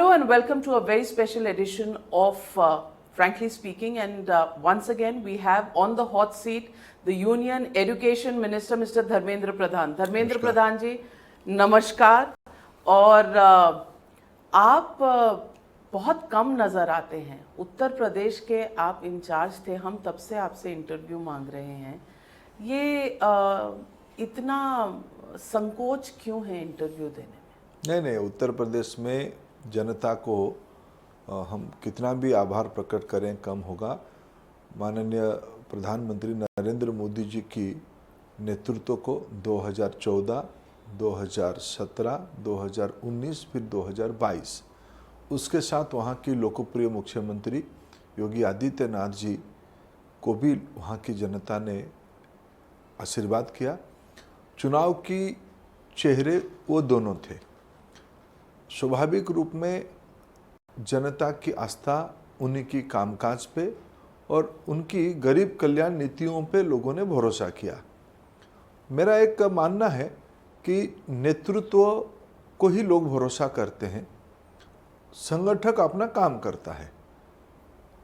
Hello and welcome to a very special edition of Frankly Speaking, and once again we have on the hot seat the Union Education Minister Mr. Dharmendra Pradhan. Dharmendra Pradhan जी नमस्कार। और आप बहुत कम नज़र आते हैं, उत्तर प्रदेश के आप in charge थे, हम तब से आपसे इंटरव्यू मांग रहे हैं। ये इतना संकोच क्यों है इंटरव्यू देने में? नहीं, उत्तर प्रदेश में जनता को हम कितना भी आभार प्रकट करें कम होगा। माननीय प्रधानमंत्री नरेंद्र मोदी जी की नेतृत्व को 2014, 2017, 2019 फिर 2022 उसके साथ वहाँ की लोकप्रिय मुख्यमंत्री योगी आदित्यनाथ जी को भी वहाँ की जनता ने आशीर्वाद किया। चुनाव की चेहरे वो दोनों थे। स्वाभाविक रूप में जनता की आस्था उन्हीं की कामकाज पे और उनकी गरीब कल्याण नीतियों पे लोगों ने भरोसा किया। मेरा एक मानना है कि नेतृत्व को ही लोग भरोसा करते हैं, संगठक अपना काम करता है।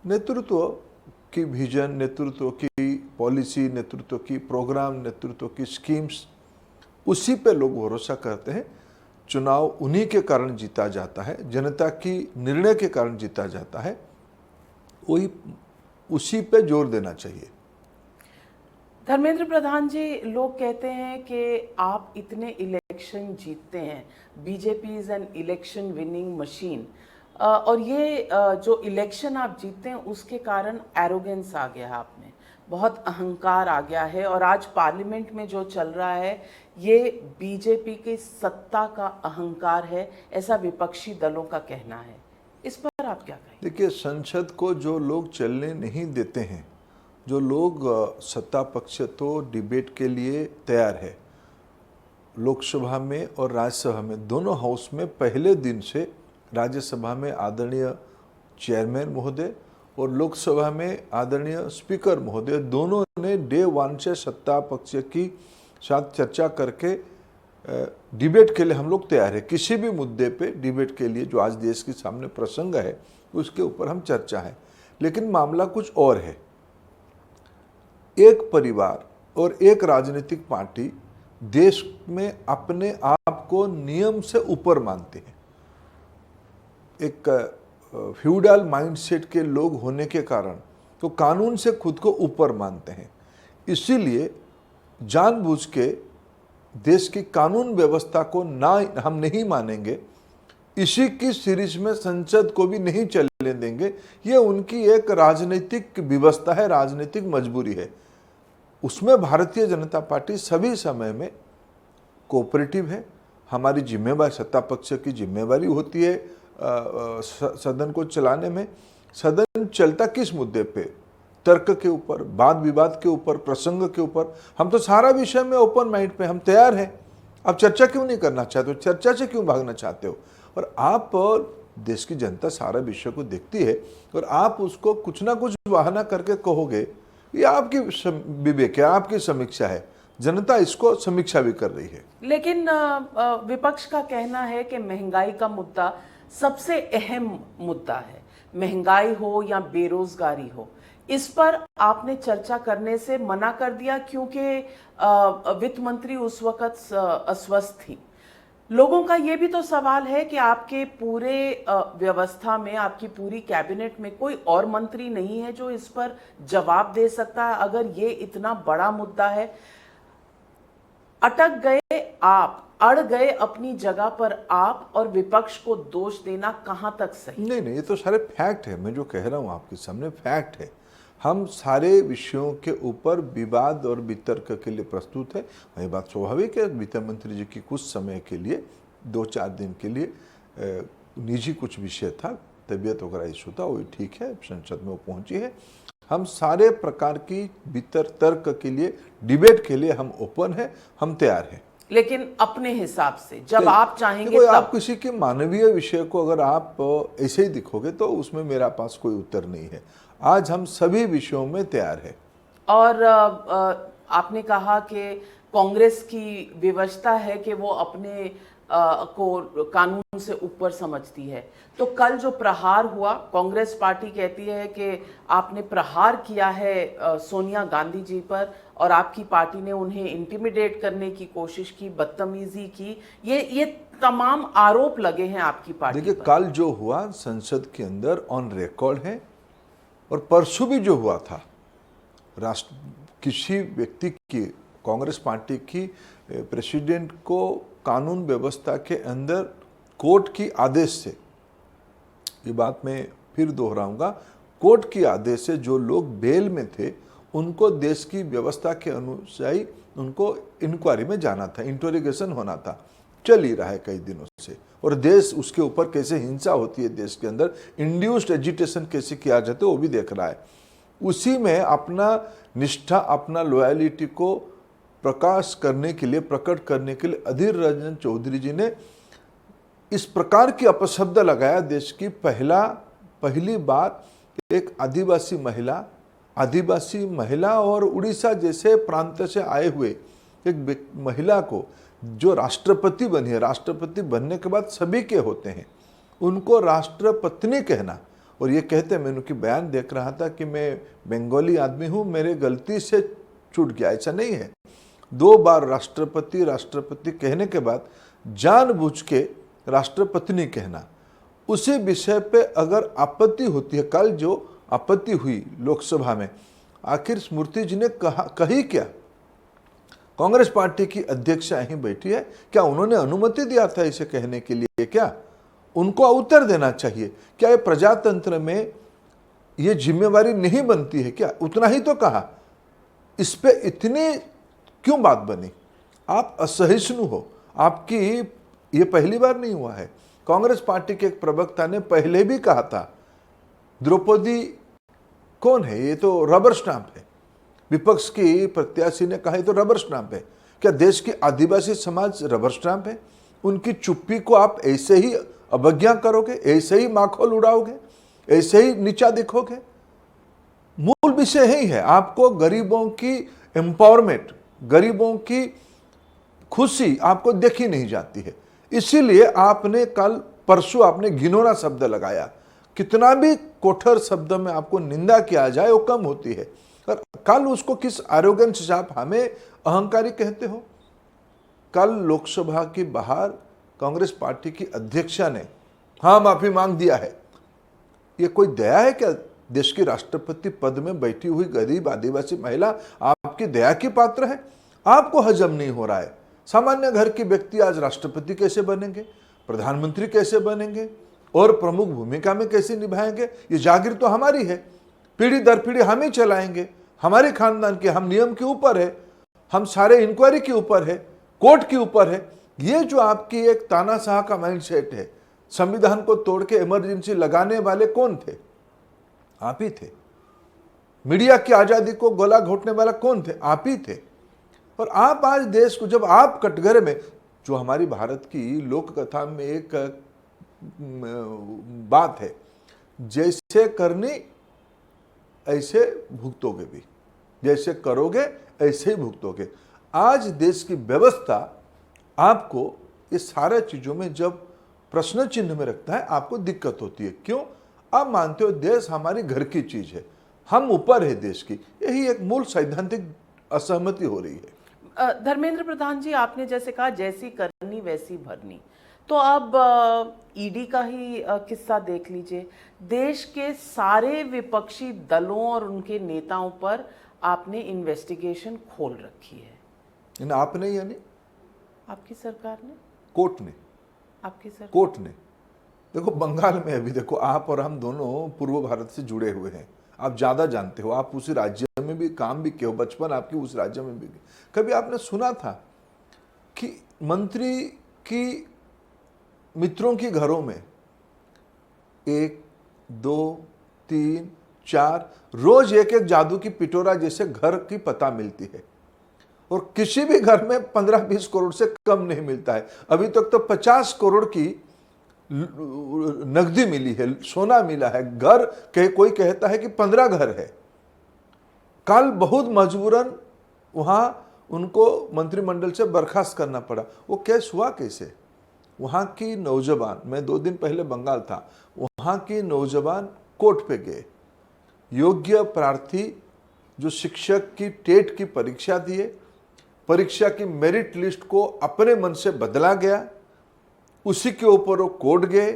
नेतृत्व की विजन, नेतृत्व की पॉलिसी, नेतृत्व की प्रोग्राम, नेतृत्व की स्कीम्स, उसी पे लोग भरोसा करते हैं। चुनाव उन्हीं के कारण जीता जाता है, जनता की निर्णय के कारण जीता जाता है, वही उसी पे जोर देना चाहिए। धर्मेंद्र प्रधान जी, लोग कहते हैं कि आप इतने इलेक्शन जीतते हैं, BJP is an election winning machine, और ये जो इलेक्शन आप जीतते हैं उसके कारण एरोगेंस आ गया है आप में, बहुत अहंकार आ गया है, और आज पार्लियामेंट में जो चल रहा है ये बीजेपी की सत्ता का अहंकार है, ऐसा विपक्षी दलों का कहना है। इस पर आप क्या कहें? देखिए, संसद को जो लोग चलने नहीं देते हैं, जो लोग सत्ता पक्ष तो डिबेट के लिए तैयार है, लोकसभा में और राज्यसभा में दोनों हाउस में पहले दिन से, राज्यसभा में आदरणीय चेयरमैन महोदय और लोकसभा में आदरणीय स्पीकर महोदय, दोनों ने डे वन से सत्ता पक्ष की साथ चर्चा करके डिबेट के लिए हम लोग तैयार है। किसी भी मुद्दे पे डिबेट के लिए जो आज देश के सामने प्रसंग है उसके ऊपर हम चर्चा है। लेकिन मामला कुछ और है। एक परिवार और एक राजनीतिक पार्टी देश में अपने आप को नियम से ऊपर मानते हैं। एक फ्यूडल माइंडसेट के लोग होने के कारण तो कानून से खुद को ऊपर मानते हैं, इसीलिए जानबूझ के देश की कानून व्यवस्था को ना हम नहीं मानेंगे, इसी की सीरीज में संसद को भी नहीं चलने देंगे। ये उनकी एक राजनीतिक व्यवस्था है, राजनीतिक मजबूरी है। उसमें भारतीय जनता पार्टी सभी समय में कोऑपरेटिव है। हमारी जिम्मेवारी, सत्ता पक्ष की जिम्मेवारी होती है सदन को चलाने में। सदन चलता किस मुद्दे पे? तर्क के ऊपर, वाद विवाद के ऊपर, प्रसंग के ऊपर। हम तो सारा विषय में ओपन माइंड पे हम तैयार हैं। आप चर्चा क्यों नहीं करना चाहते हो? चर्चा से क्यों भागना चाहते हो? और आप, देश की जनता सारा विषय को देखती है और आप उसको कुछ ना कुछ बहाना करके कहोगे, ये आपकी विवेक है, आपकी समीक्षा है। जनता इसको समीक्षा भी कर रही है। लेकिन विपक्ष का कहना है कि महंगाई का मुद्दा सबसे अहम मुद्दा है, महंगाई हो या बेरोजगारी हो। इस पर आपने चर्चा करने से मना कर दिया क्योंकि वित्त मंत्री उस वक्त अस्वस्थ थी। लोगों का ये भी तो सवाल है कि आपके पूरे व्यवस्था में, आपकी पूरी कैबिनेट में कोई और मंत्री नहीं है जो इस पर जवाब दे सकता है। अगर ये इतना बड़ा मुद्दा है, अटक गए आप, अड़ गए अपनी जगह पर आप, और विपक्ष को दोष देना कहां तक सही? नहीं, ये तो सारे फैक्ट है। मैं जो कह रहा हूं आपके सामने फैक्ट है। हम सारे विषयों के ऊपर विवाद और वितर्क के लिए प्रस्तुत है। ये बात स्वाभाविक है, वित्त मंत्री जी की कुछ समय के लिए, 2-4 दिन के लिए निजी कुछ विषय था, तबीयत वगैरह इशू था, वो ठीक है, संसद में वो पहुंची है। हम सारे प्रकार की तर्क के लिए, डिबेट के लिए हम ओपन है, हम तैयार हैं। लेकिन अपने हिसाब से जब आप चाहेंगे तब। आप किसी के मानवीय विषय को अगर आप ऐसे ही दिखोगे तो उसमें मेरा पास कोई उत्तर नहीं है। आज हम सभी विषयों में तैयार हैं। और आपने कहा कि कांग्रेस की विवशता है कि वो अपने को कानून से ऊपर समझती है। तो कल जो प्रहार हुआ, कांग्रेस पार्टी कहती है कि आपने प्रहार किया है सोनिया गांधी जी पर और आपकी पार्टी ने उन्हें इंटिमिडेट करने की कोशिश की, बदतमीजी की। ये तमाम आरोप लगे हैं आपकी पार्टी देखिए, पर। कल जो हुआ संसद के अंदर ऑन रिकॉर्ड है, और परसों भी जो हुआ था, राष्ट्र किसी व्यक्ति की, कांग्रेस पार्टी की प्रेसिडेंट को कानून व्यवस्था के अंदर कोर्ट की आदेश से, ये बात मैं फिर दोहराऊंगा, कोर्ट की आदेश से जो लोग बेल में थे उनको देश की व्यवस्था के अनुसार उनको इंक्वायरी में जाना था, इंटरोगेशन होना था, चल ही रहा है कई दिनों से। और देश उसके ऊपर कैसे हिंसा होती है देश के अंदर, इंड्यूस्ड एजिटेशन कैसे किया जाता है वो भी देख रहा है। उसी में अपना निष्ठा, अपना लॉयलिटी को प्रकाश करने के लिए, प्रकट करने के लिए अधीर रंजन चौधरी जी ने इस प्रकार की अपशब्द लगाया। देश की पहली बार एक आदिवासी महिला और उड़ीसा जैसे प्रांत से आए हुए एक महिला को जो राष्ट्रपति बनी है, राष्ट्रपति बनने के बाद सभी के होते हैं, उनको राष्ट्रपत्नी कहना। और ये कहते हैं, मैं उनकी बयान देख रहा था कि मैं बंगाली आदमी हूँ, मेरे गलती से छूट गया, ऐसा नहीं है। 2 बार राष्ट्रपति कहने के बाद जानबूझ के राष्ट्रपत्नी कहना, उसी विषय पे अगर आपत्ति होती है, कल जो आपत्ति हुई लोकसभा में, आखिर स्मृति जी ने कही क्या? कांग्रेस पार्टी की अध्यक्ष यहीं बैठी है, क्या उन्होंने अनुमति दिया था इसे कहने के लिए? क्या उनको उत्तर देना चाहिए? क्या ये प्रजातंत्र में ये जिम्मेवारी नहीं बनती है क्या? उतना ही तो कहा, इस पे इतनी क्यों बात बनी? आप असहिष्णु हो, आपकी ये पहली बार नहीं हुआ है। कांग्रेस पार्टी के एक प्रवक्ता ने पहले भी कहा था, द्रौपदी कौन है, ये तो रबर स्टाम्प है। विपक्ष की प्रत्याशी ने कहा, ये तो रबर स्टाम्प है। क्या देश की आदिवासी समाज रबर स्टाम्प है? उनकी चुप्पी को आप ऐसे ही अवज्ञा करोगे, ऐसे ही माखौल उड़ाओगे, ऐसे ही नीचा दिखोगे? मूल विषय यही है, आपको गरीबों की एम्पावरमेंट, गरीबों की खुशी आपको देखी नहीं जाती है। इसीलिए आपने कल परसों आपने घिनौना शब्द लगाया। कितना भी कोठर शब्द में आपको निंदा किया जाए वो कम होती है। और कल उसको किस एरोगेंस से आप हमें अहंकारी कहते हो? कल लोकसभा के बाहर कांग्रेस पार्टी की अध्यक्षा ने माफी मांग दिया है। ये कोई दया है क्या? देश की राष्ट्रपति पद में बैठी हुई गरीब आदिवासी महिला आपकी दया की पात्र है? आपको हजम नहीं हो रहा है। सामान्य घर के व्यक्ति आज राष्ट्रपति कैसे बनेंगे, प्रधानमंत्री कैसे बनेंगे और प्रमुख भूमिका में कैसे निभाएंगे? ये जागीर तो हमारी है, पीढ़ी दर पीढ़ी हम ही चलाएंगे, हमारे खानदान के, हम नियम के ऊपर है, हम सारे इंक्वायरी के ऊपर है, कोर्ट के ऊपर है। ये जो आपकी एक तानाशाह का माइंडसेट है, संविधान को तोड़ के इमरजेंसी लगाने वाले कौन थे? आप ही थे। मीडिया की आजादी को गला घोटने वाला कौन थे? आप ही थे। और आप आज देश को, जब आप कटघरे में, जो हमारी भारत की लोक कथा में एक बात है, जैसे करनी ऐसे भुगतोगे भी, जैसे करोगे ऐसे ही भुगतोगे। आज देश की व्यवस्था आपको ये सारे चीजों में जब प्रश्न चिन्ह में रखता है, आपको दिक्कत होती है। क्यों? आप मानते हो देश हमारी घर की चीज है, हम ऊपर है देश की। यही एक मूल सैद्धांतिक असहमति हो रही है। धर्मेंद्र प्रधान जी, आपने जैसे कहा जैसी करनी वैसी भरनी, तो अब ईडी का ही किस्सा देख लीजिए। देश के सारे विपक्षी दलों और उनके नेताओं पर आपने इन्वेस्टिगेशन खोल रखी है। आपने यानी आपकी सरकार ने, कोर्ट ने, आपकी सरकार, कोर्ट ने। देखो बंगाल में अभी देखो, आप और हम दोनों पूर्व भारत से जुड़े हुए हैं, आप ज्यादा जानते हो, आप उसी राज्य में भी काम भी किए हो, बचपन आपकी उस राज्य में भी। कभी आपने सुना था कि मंत्री की मित्रों के घरों में 1, 2, 3, 4 रोज एक एक जादू की पिटोरा जैसे घर की पता मिलती है, और किसी भी घर में 15-20 करोड़ से कम नहीं मिलता है। अभी तक तो 50 करोड़ की नकदी मिली है, सोना मिला है। घर कोई कहता है कि 15 घर है। कल बहुत मजबूरन वहां उनको मंत्रिमंडल से बर्खास्त करना पड़ा। वो केस हुआ कैसे? वहाँ की नौजवान, मैं 2 दिन पहले बंगाल था, वहाँ की नौजवान कोर्ट पे गए, योग्य प्रार्थी जो शिक्षक की टेट की परीक्षा दिए, परीक्षा की मेरिट लिस्ट को अपने मन से बदला गया, उसी के ऊपर वो कोर्ट गए,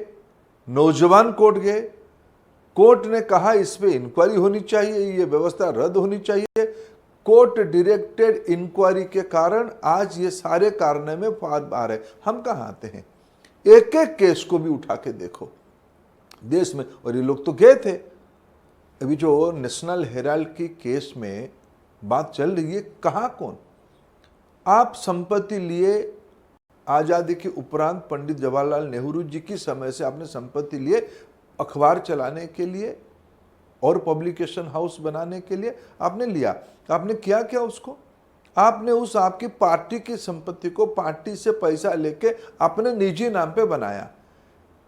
नौजवान कोर्ट गए, कोर्ट ने कहा इस पे इंक्वायरी होनी चाहिए, ये व्यवस्था रद्द होनी चाहिए। कोर्ट डायरेक्टेड इंक्वायरी के कारण आज ये सारे कारनामे आ रहे। हम कहाँ आते हैं? एक एक केस को भी उठा के देखो देश में, और ये लोग तो गए थे। अभी जो नेशनल हेराल्ड की केस में बात चल रही है, कहाँ कौन? आप संपत्ति लिए, आज़ादी के उपरांत पंडित जवाहरलाल नेहरू जी की समय से आपने संपत्ति लिए अखबार चलाने के लिए और पब्लिकेशन हाउस बनाने के लिए आपने लिया। आपने किया क्या उसको? आपने उस आपकी पार्टी की संपत्ति को पार्टी से पैसा लेके अपने निजी नाम पे बनाया।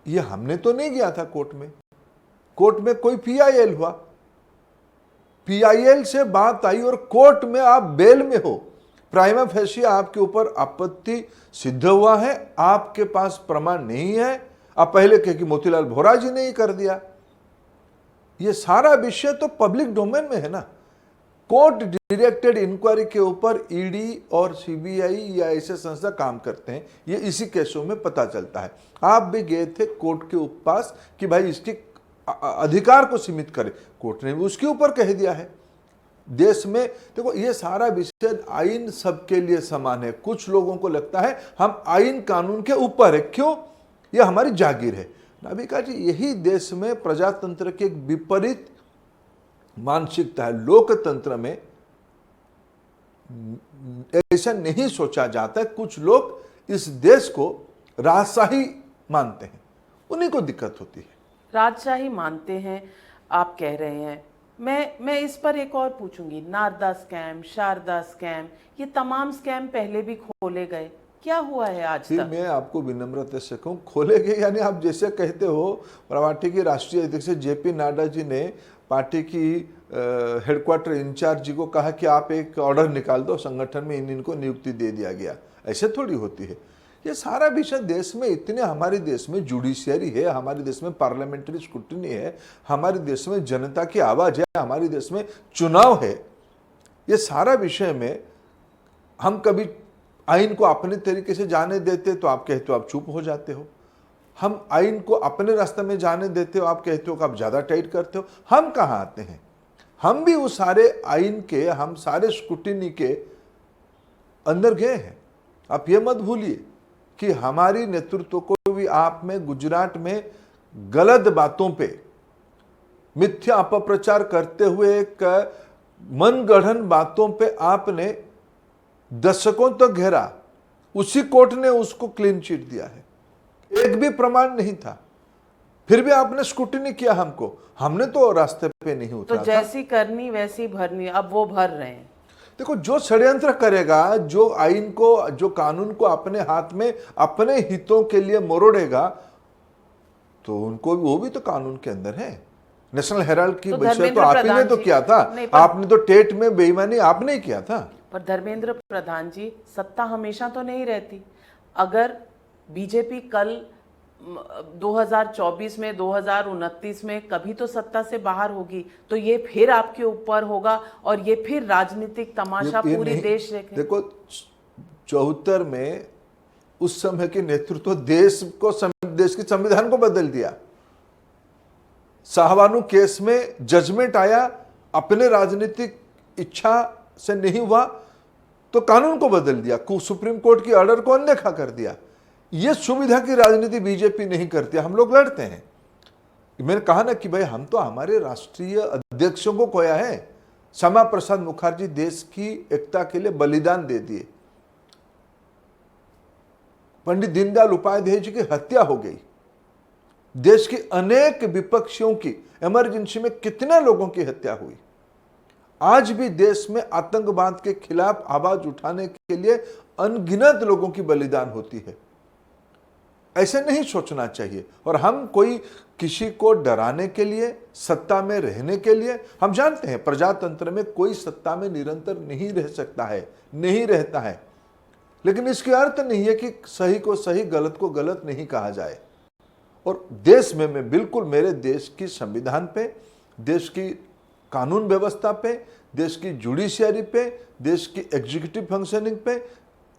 ये हमने तो नहीं गया था कोर्ट में। कोर्ट में कोई पीआईएल हुआ, पीआईएल से बात आई और कोर्ट में आप बेल में हो, प्राइमा फेसी आपके ऊपर आपत्ति सिद्ध हुआ है, आपके पास प्रमाण नहीं है, आप पहले कहे कि मोतीलाल वोरा जी ने ही कर दिया। ये सारा विषय तो पब्लिक डोमेन में है ना। कोर्ट डायरेक्टेड इंक्वायरी के ऊपर ईडी और सीबीआई या ऐसे संस्था काम करते हैं, ये इसी केसों में पता चलता है। आप भी गए थे कोर्ट के पास कि भाई इसके अधिकार को सीमित करें, कोर्ट ने भी उसके ऊपर कह दिया है। देश में देखो ये सारा विषय, आइन सबके लिए समान है। कुछ लोगों को लगता है हम आइन कानून के ऊपर है, क्यों? ये हमारी जागीर है। नाभिका जी, यही देश में प्रजातंत्र की एक विपरीत मानसिकता है। लोकतंत्र में ऐसा नहीं सोचा जाता है। कुछ लोग इस देश को राजशाही मानते हैं, उन्हीं को दिक्कत होती है। राजशाही मानते हैं आप कह रहे हैं। मैं इस पर एक और पूछूंगी। नारदा स्कैम, शारदा स्कैम, ये तमाम स्कैम पहले भी खोले गए, क्या हुआ है आज फिर तक? मैं आपको विनम्रता से कहूँ, खोले गए यानी आप जैसे कहते हो, पार्टी के राष्ट्रीय अध्यक्ष जेपी नड्डा जी ने पार्टी की हेडक्वार्टर इंचार्ज जी को कहा कि आप एक ऑर्डर निकाल दो, संगठन में इनको नियुक्ति दे दिया गया। ऐसे थोड़ी होती है। ये सारा विषय देश में इतने, हमारे देश में जुडिशियरी है, हमारे देश में पार्लियामेंट्री स्क्रूटनी है, हमारे देश में जनता की आवाज़ है, हमारे देश में चुनाव है। ये सारा विषय में हम कभी आइन को अपने तरीके से जाने देते तो आप कहते हो आप चुप हो जाते हो, हम आइन को अपने रास्ते में जाने देते हो आप कहते हो कि आप ज़्यादा टाइट करते हो। हम कहाँ आते हैं? हम भी उस सारे आइन के, हम सारे स्क्रूटनी के अंदर गए हैं। आप ये मत भूलिए कि हमारी नेतृत्व को भी आप में गुजरात में गलत बातों पे मिथ्या अपप्रचार करते हुए एक मनगढ़ंत बातों पे आपने दशकों तक घेरा, उसी कोर्ट ने उसको क्लीन चिट दिया है। एक भी प्रमाण नहीं था, फिर भी आपने स्क्रूटनी किया हमको, हमने तो रास्ते पे नहीं उतरा तो जैसी करनी वैसी भरनी, अब वो भर रहे हैं। देखो, जो षड्यंत्र करेगा, जो आइन को, जो कानून को अपने हाथ में अपने हितों के लिए मरोड़ेगा, तो उनको वो भी तो कानून के अंदर है। नेशनल हेराल्ड की विषय तो आप ही ने तो किया था, आपने तो टेट में बेईमानी आपने ही किया था। पर धर्मेंद्र प्रधान जी, सत्ता हमेशा तो नहीं रहती। अगर बीजेपी कल 2024 में, 2029 में कभी तो सत्ता से बाहर होगी, तो ये फिर आपके ऊपर होगा और ये फिर राजनीतिक तमाशा पूरी देश देखे। देखो, 74 में उस समय के नेतृत्व देश की संविधान को बदल दिया। शाहबानो केस में जजमेंट आया, अपने राजनीतिक इच्छा से नहीं हुआ तो कानून को बदल दिया, सुप्रीम कोर्ट की ऑर्डर को अनदेखा कर दिया। यह सुविधा की राजनीति बीजेपी नहीं करती, हम लोग लड़ते हैं। मैंने कहा ना कि भाई हम तो हमारे राष्ट्रीय अध्यक्षों को खोया है। श्यामा प्रसाद मुखर्जी देश की एकता के लिए बलिदान दे दिए। पंडित दीनदयाल उपाध्याय जी की हत्या हो गई। देश के अनेक विपक्षियों की, इमरजेंसी में कितने लोगों की हत्या हुई। आज भी देश में आतंकवाद के खिलाफ आवाज उठाने के लिए अनगिनत लोगों की बलिदान होती है। ऐसे नहीं सोचना चाहिए। और हम कोई किसी को डराने के लिए, सत्ता में रहने के लिए, हम जानते हैं प्रजातंत्र में कोई सत्ता में निरंतर नहीं रह सकता है, नहीं रहता है। लेकिन इसके अर्थ नहीं है कि सही को सही, गलत को गलत नहीं कहा जाए। और देश में मैं बिल्कुल मेरे देश की संविधान पे, देश की कानून व्यवस्था पे, देश की जुडिशियरी पे, देश की एग्जीक्यूटिव फंक्शनिंग पे,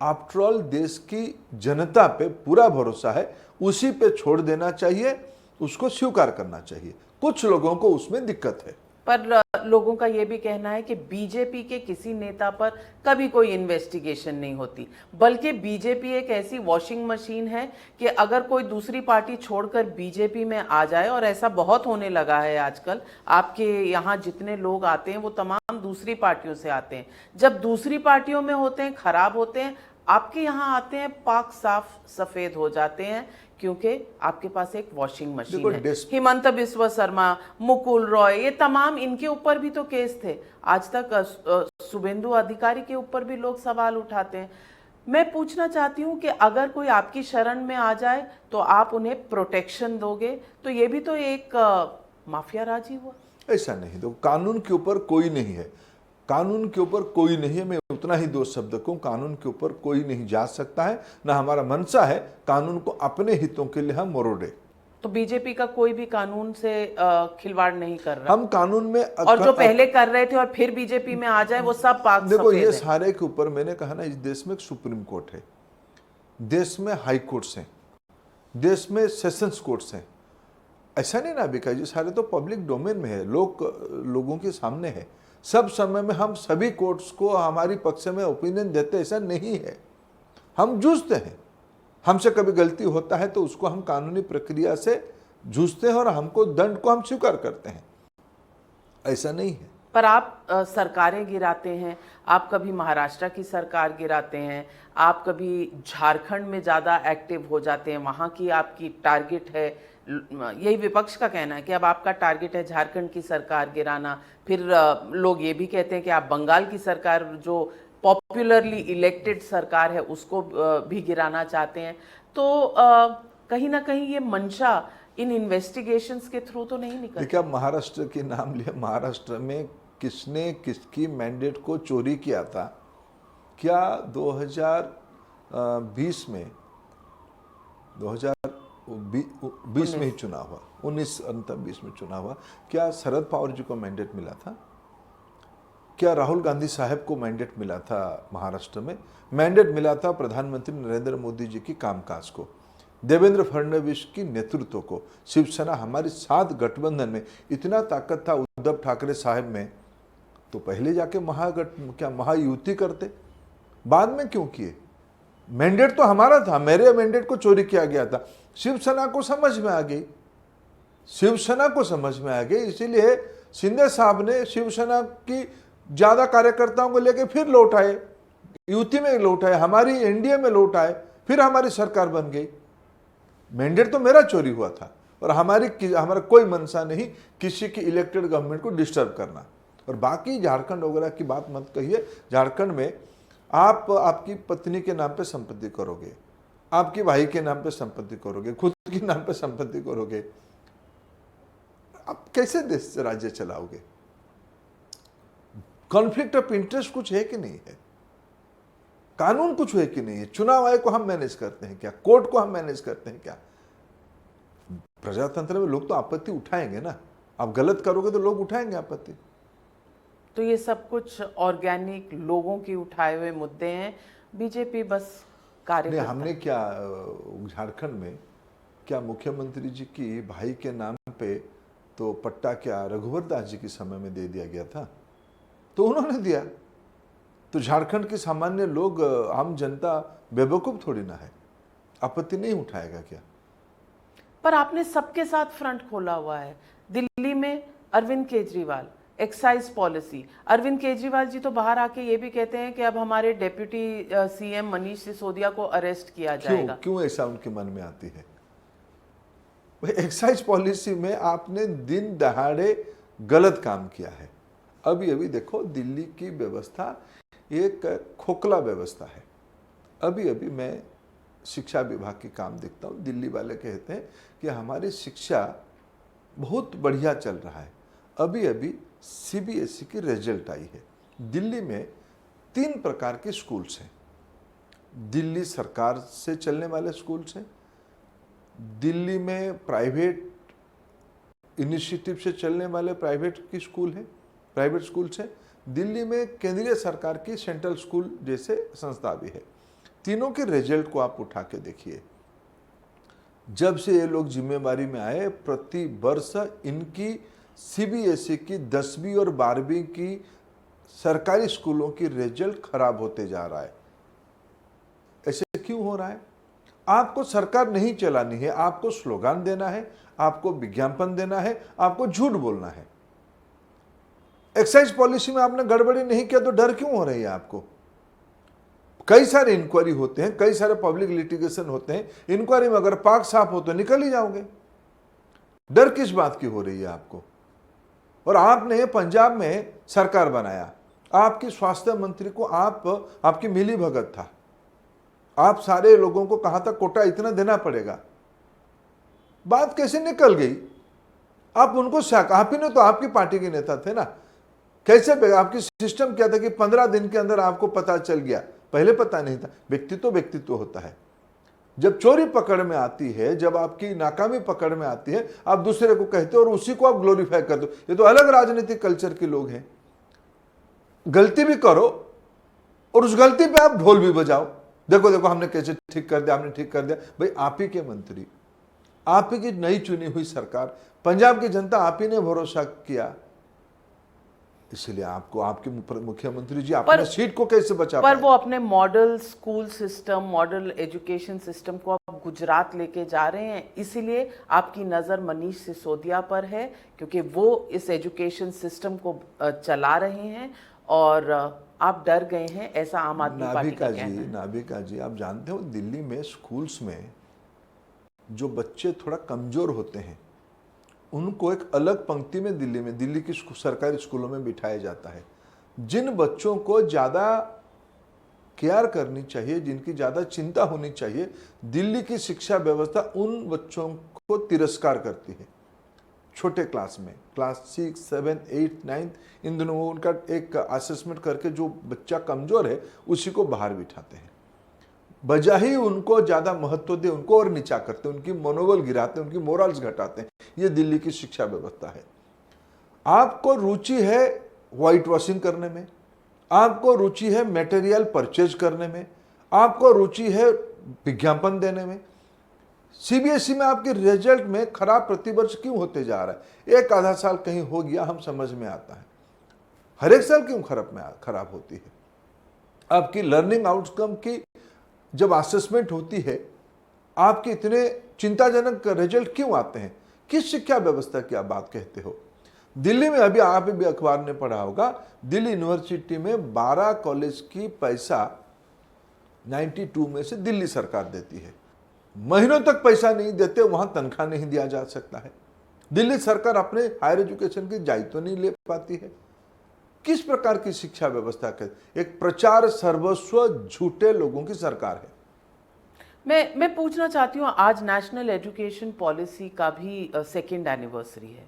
आफ्टर ऑल देश की जनता पे पूरा भरोसा है। उसी पे छोड़ देना चाहिए, उसको स्वीकार करना चाहिए। कुछ लोगों को उसमें दिक्कत है। पर लोगों का यह भी कहना है कि बीजेपी के किसी नेता पर कभी कोई इन्वेस्टिगेशन नहीं होती, बल्कि बीजेपी एक ऐसी वॉशिंग मशीन है कि अगर कोई दूसरी पार्टी छोड़कर बीजेपी में आ जाए, और ऐसा बहुत होने लगा है आजकल, आपके यहाँ जितने लोग आते हैं वो तमाम दूसरी पार्टियों से आते हैं। जब दूसरी पार्टियों में होते हैं, खराब होते हैं, आपके यहाँ आते हैं, पाक साफ सफेद हो जाते हैं, क्योंकि आपके पास एक वॉशिंग मशीन है। हिमंत बिस्वा शर्मा, मुकुल रॉय, ये तमाम, इनके ऊपर भी तो केस थे। आज तक शुभेंदु अधिकारी के ऊपर भी लोग सवाल उठाते हैं। मैं पूछना चाहती हूँ कि अगर कोई आपकी शरण में आ जाए तो आप उन्हें प्रोटेक्शन दोगे, तो ये भी तो एक माफिया राज ही हुआ। ऐसा नहीं, तो कानून के ऊपर कोई नहीं है, कानून के ऊपर कोई नहीं है। मैं उतना ही दो शब्द कहूं, कानून के ऊपर कोई नहीं जा सकता है, ना हमारा मंशा है कानून को अपने हितों के लिए हम मरोड़े। तो बीजेपी का कोई भी कानून से खिलवाड़ नहीं कर रहा। हम कानून में और जो पहले कर रहे थे और फिर बीजेपी में आ जाए वो सब पाक देखो, सफेद ये है। सारे के ऊपर मैंने कहा ना, इस देश में एक सुप्रीम कोर्ट है, देश में हाई कोर्ट्स हैं, देश में सेशंस कोर्ट्स हैं। ऐसा नहीं ना विकास जी, सारे तो पब्लिक डोमेन में है, लोगों के सामने है। सब समय में हम सभी कोर्ट्स को हमारी पक्ष में ओपिनियन देते, ऐसा नहीं है। हम जूझते हैं, हमसे कभी गलती होता है तो उसको हम कानूनी प्रक्रिया से जूझते हैं और हमको दंड को हम स्वीकार करते हैं, ऐसा नहीं है। पर आप सरकारें गिराते हैं, आप कभी महाराष्ट्र की सरकार गिराते हैं, आप कभी झारखंड में ज़्यादा एक्टिव हो जाते हैं, वहाँ की आपकी टारगेट है, यही विपक्ष का कहना है कि अब आपका टारगेट है झारखंड की सरकार गिराना। फिर लोग ये भी कहते हैं कि आप बंगाल की सरकार, जो पॉपुलरली इलेक्टेड सरकार है, उसको भी गिराना चाहते हैं। तो कहीं ना कहीं ये मंशा इन इन्वेस्टिगेशंस के थ्रू तो नहीं निकल। देखिए, आप महाराष्ट्र के नाम लिया, महाराष्ट्र में किसने किसकी मैंडेट को चोरी किया था? क्या 2020 में 2020 में ही चुनाव हुआ, 19 में चुनाव हुआ, क्या शरद पवार जी को मैंडेट मिला था? क्या राहुल गांधी साहब को मैंडेट मिला था? महाराष्ट्र में मैंडेट मिला था प्रधानमंत्री नरेंद्र मोदी जी की कामकाज को, देवेंद्र फडणवीस की नेतृत्व को, शिवसेना, हमारी साथ गठबंधन में इतना ताकत था उद्धव ठाकरे साहब में, तो पहले जाके महायुति करते, बाद में क्यों किए? मैंडेट तो हमारा था, मेरे मैंडेट को चोरी किया गया था। शिवसेना को समझ में आ गई, शिवसेना को समझ में आ गई, इसीलिए शिंदे साहब ने शिवसेना की ज्यादा कार्यकर्ताओं को लेकर फिर लौट आए, यूटी में लौट आए, हमारी एनडीए में लौट आए, फिर हमारी सरकार बन गई। मैंडेट तो मेरा चोरी हुआ था, और हमारा कोई मंशा नहीं किसी की इलेक्टेड गवर्नमेंट को डिस्टर्ब करना। और बाकी झारखंड वगैरह की बात मत कहिए। झारखंड में आप आपकी पत्नी के नाम पे संपत्ति करोगे, आपके भाई के नाम पे संपत्ति करोगे, खुद के नाम पे संपत्ति करोगे, आप कैसे देश राज्य चलाओगे? कॉन्फ्लिक्ट ऑफ इंटरेस्ट कुछ है कि नहीं है? कानून कुछ है कि नहीं है? चुनाव आयोग को हम मैनेज करते हैं क्या? कोर्ट को हम मैनेज करते हैं क्या? प्रजातंत्र में लोग तो आपत्ति उठाएंगे ना, आप गलत करोगे तो लोग उठाएंगे आपत्ति। तो ये सब कुछ ऑर्गेनिक लोगों की उठाए हुए मुद्दे हैं, बीजेपी बस कार्य। हमने क्या झारखंड में क्या मुख्यमंत्री जी की भाई के नाम पे तो पट्टा क्या रघुवर दास जी के समय में दे दिया गया था, तो उन्होंने दिया। तो झारखंड के सामान्य लोग, आम जनता बेवकूफ थोड़ी ना है, आपत्ति नहीं उठाएगा क्या? पर आपने सबके साथ फ्रंट खोला हुआ है। दिल्ली में अरविंद केजरीवाल, एक्साइज पॉलिसी, अरविंद केजरीवाल जी तो बाहर आके ये भी कहते हैं कि अब हमारे डेप्यूटी सीएम मनीष सिसोदिया को अरेस्ट किया जाएगा। क्यों ऐसा उनके मन में आती है? एक्साइज पॉलिसी में आपने दिन दहाड़े गलत काम किया है। अभी अभी देखो, दिल्ली की व्यवस्था एक खोखला व्यवस्था है। अभी अभी मैं शिक्षा विभाग की काम देखता हूँ, दिल्ली वाले कहते हैं कि हमारी शिक्षा बहुत बढ़िया चल रहा है। अभी अभी सीबीएसई की रिजल्ट आई है। दिल्ली में 3 प्रकार के स्कूल्स हैं। दिल्ली सरकार से चलने वाले स्कूल्स हैं, दिल्ली में प्राइवेट इनिशिएटिव से चलने वाले प्राइवेट स्कूल्स हैं, दिल्ली में केंद्रीय सरकार की सेंट्रल स्कूल जैसे संस्था भी है। तीनों के रिजल्ट को आप उठा के देखिए। जब से ये लोग जिम्मेवारी में आए, प्रति वर्ष इनकी सीबीएसई की 10वीं और 12वीं की सरकारी स्कूलों की रिजल्ट खराब होते जा रहा है। ऐसे क्यों हो रहा है? आपको सरकार नहीं चलानी है, आपको स्लोगन देना है, आपको विज्ञापन देना है, आपको झूठ बोलना है। एक्साइज पॉलिसी में आपने गड़बड़ी नहीं किया तो डर क्यों हो रही है आपको? कई सारे इंक्वायरी होते हैं, कई सारे पब्लिक लिटिगेशन होते हैं, इंक्वायरी में अगर पाक साफ हो तो निकल ही जाओगे। डर किस बात की हो रही है आपको? और आपने पंजाब में सरकार बनाया, आपकी स्वास्थ्य मंत्री को आपकी मिली भगत था, आप सारे लोगों को कहा था कोटा इतना देना पड़ेगा। बात कैसे निकल गई? आप उनको आप ही ने तो आपकी पार्टी के नेता थे ना, कैसे आपकी सिस्टम क्या था कि 15 दिन के अंदर आपको पता चल गया? पहले पता नहीं था। व्यक्तित्व होता है। जब चोरी पकड़ में आती है, जब आपकी नाकामी पकड़ में आती है, आप दूसरे को कहते हो और उसी को आप ग्लोरीफाई करते हो। ये तो अलग राजनीतिक कल्चर के लोग हैं। गलती भी करो और उस गलती पे आप ढोल भी बजाओ, देखो देखो हमने कैसे ठीक कर दिया, हमने ठीक कर दिया। भाई आप ही के मंत्री, आप ही की नई चुनी हुई सरकार, पंजाब की जनता आप ही ने भरोसा किया, इसलिए आपको आपके मुख्यमंत्री जी अपने सीट को कैसे बचा पर पाए? वो अपने model school system, model education system को अब गुजरात लेके जा रहे हैं, इसीलिए आपकी नज़र मनीष सिसोदिया पर है, क्योंकि वो इस एजुकेशन सिस्टम को चला रहे हैं और आप डर गए हैं, ऐसा आम आदमी पार्टी का कहना है। नाभिका जी, आप जानते हो दिल्ली में स्कूल्स में जो बच्चे थोड़ा कमजोर होते हैं उनको एक अलग पंक्ति में दिल्ली की सरकारी स्कूलों में बिठाया जाता है। जिन बच्चों को ज़्यादा केयर करनी चाहिए, जिनकी ज़्यादा चिंता होनी चाहिए, दिल्ली की शिक्षा व्यवस्था उन बच्चों को तिरस्कार करती है। छोटे क्लास में, क्लास 6, 7, 8, 9, इन दोनों उनका एक असेसमेंट करके जो बच्चा कमज़ोर है उसी को बाहर बिठाते हैं, बजाय ही उनको ज़्यादा महत्व दे उनको और नीचा करते हैं, उनकी मनोबल गिराते हैं, उनकी मोरल्स घटाते हैं। ये दिल्ली की शिक्षा व्यवस्था है। आपको रुचि है व्हाइट वॉशिंग करने में, आपको रुचि है मटेरियल परचेज करने में, आपको रुचि है विज्ञापन देने में। सीबीएसई में आपके रिजल्ट में खराब प्रतिवर्ष क्यों होते जा रहा है? एक आधा साल कहीं हो गया, हम समझ में आता है, हर एक साल क्यों खराब होती है? आपकी लर्निंग आउटकम की जब असेसमेंट होती है, आपके इतने चिंताजनक रिजल्ट क्यों आते हैं? किस शिक्षा व्यवस्था की आप बात कहते हो? दिल्ली में अभी आप भी अखबार ने पढ़ा होगा, दिल्ली यूनिवर्सिटी में 12 कॉलेज की पैसा 92 में से दिल्ली सरकार देती है। महीनों तक पैसा नहीं देते, वहां तनख्वाह नहीं दिया जा सकता है। दिल्ली सरकार अपने हायर एजुकेशन की दायित्व नहीं ले पाती है। किस प्रकार की शिक्षा व्यवस्था के एक प्रचार सर्वस्व झूठे लोगों की सरकार है। मैं पूछना चाहती हूँ, आज नेशनल एजुकेशन पॉलिसी का भी सेकेंड एनिवर्सरी है।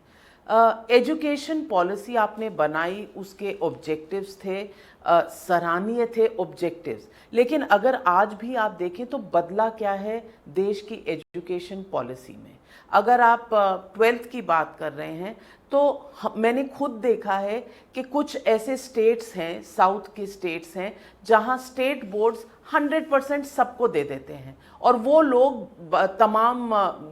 एजुकेशन पॉलिसी आपने बनाई, उसके ऑब्जेक्टिव्स थे, सराहनीय थे ऑब्जेक्टिव्स, लेकिन अगर आज भी आप देखें तो बदला क्या है देश की एजुकेशन पॉलिसी में? अगर आप 12th की बात कर रहे हैं तो मैंने खुद देखा है कि कुछ ऐसे स्टेट्स हैं, साउथ के स्टेट्स हैं, जहां स्टेट बोर्ड्स 100% सबको दे देते हैं और वो लोग तमाम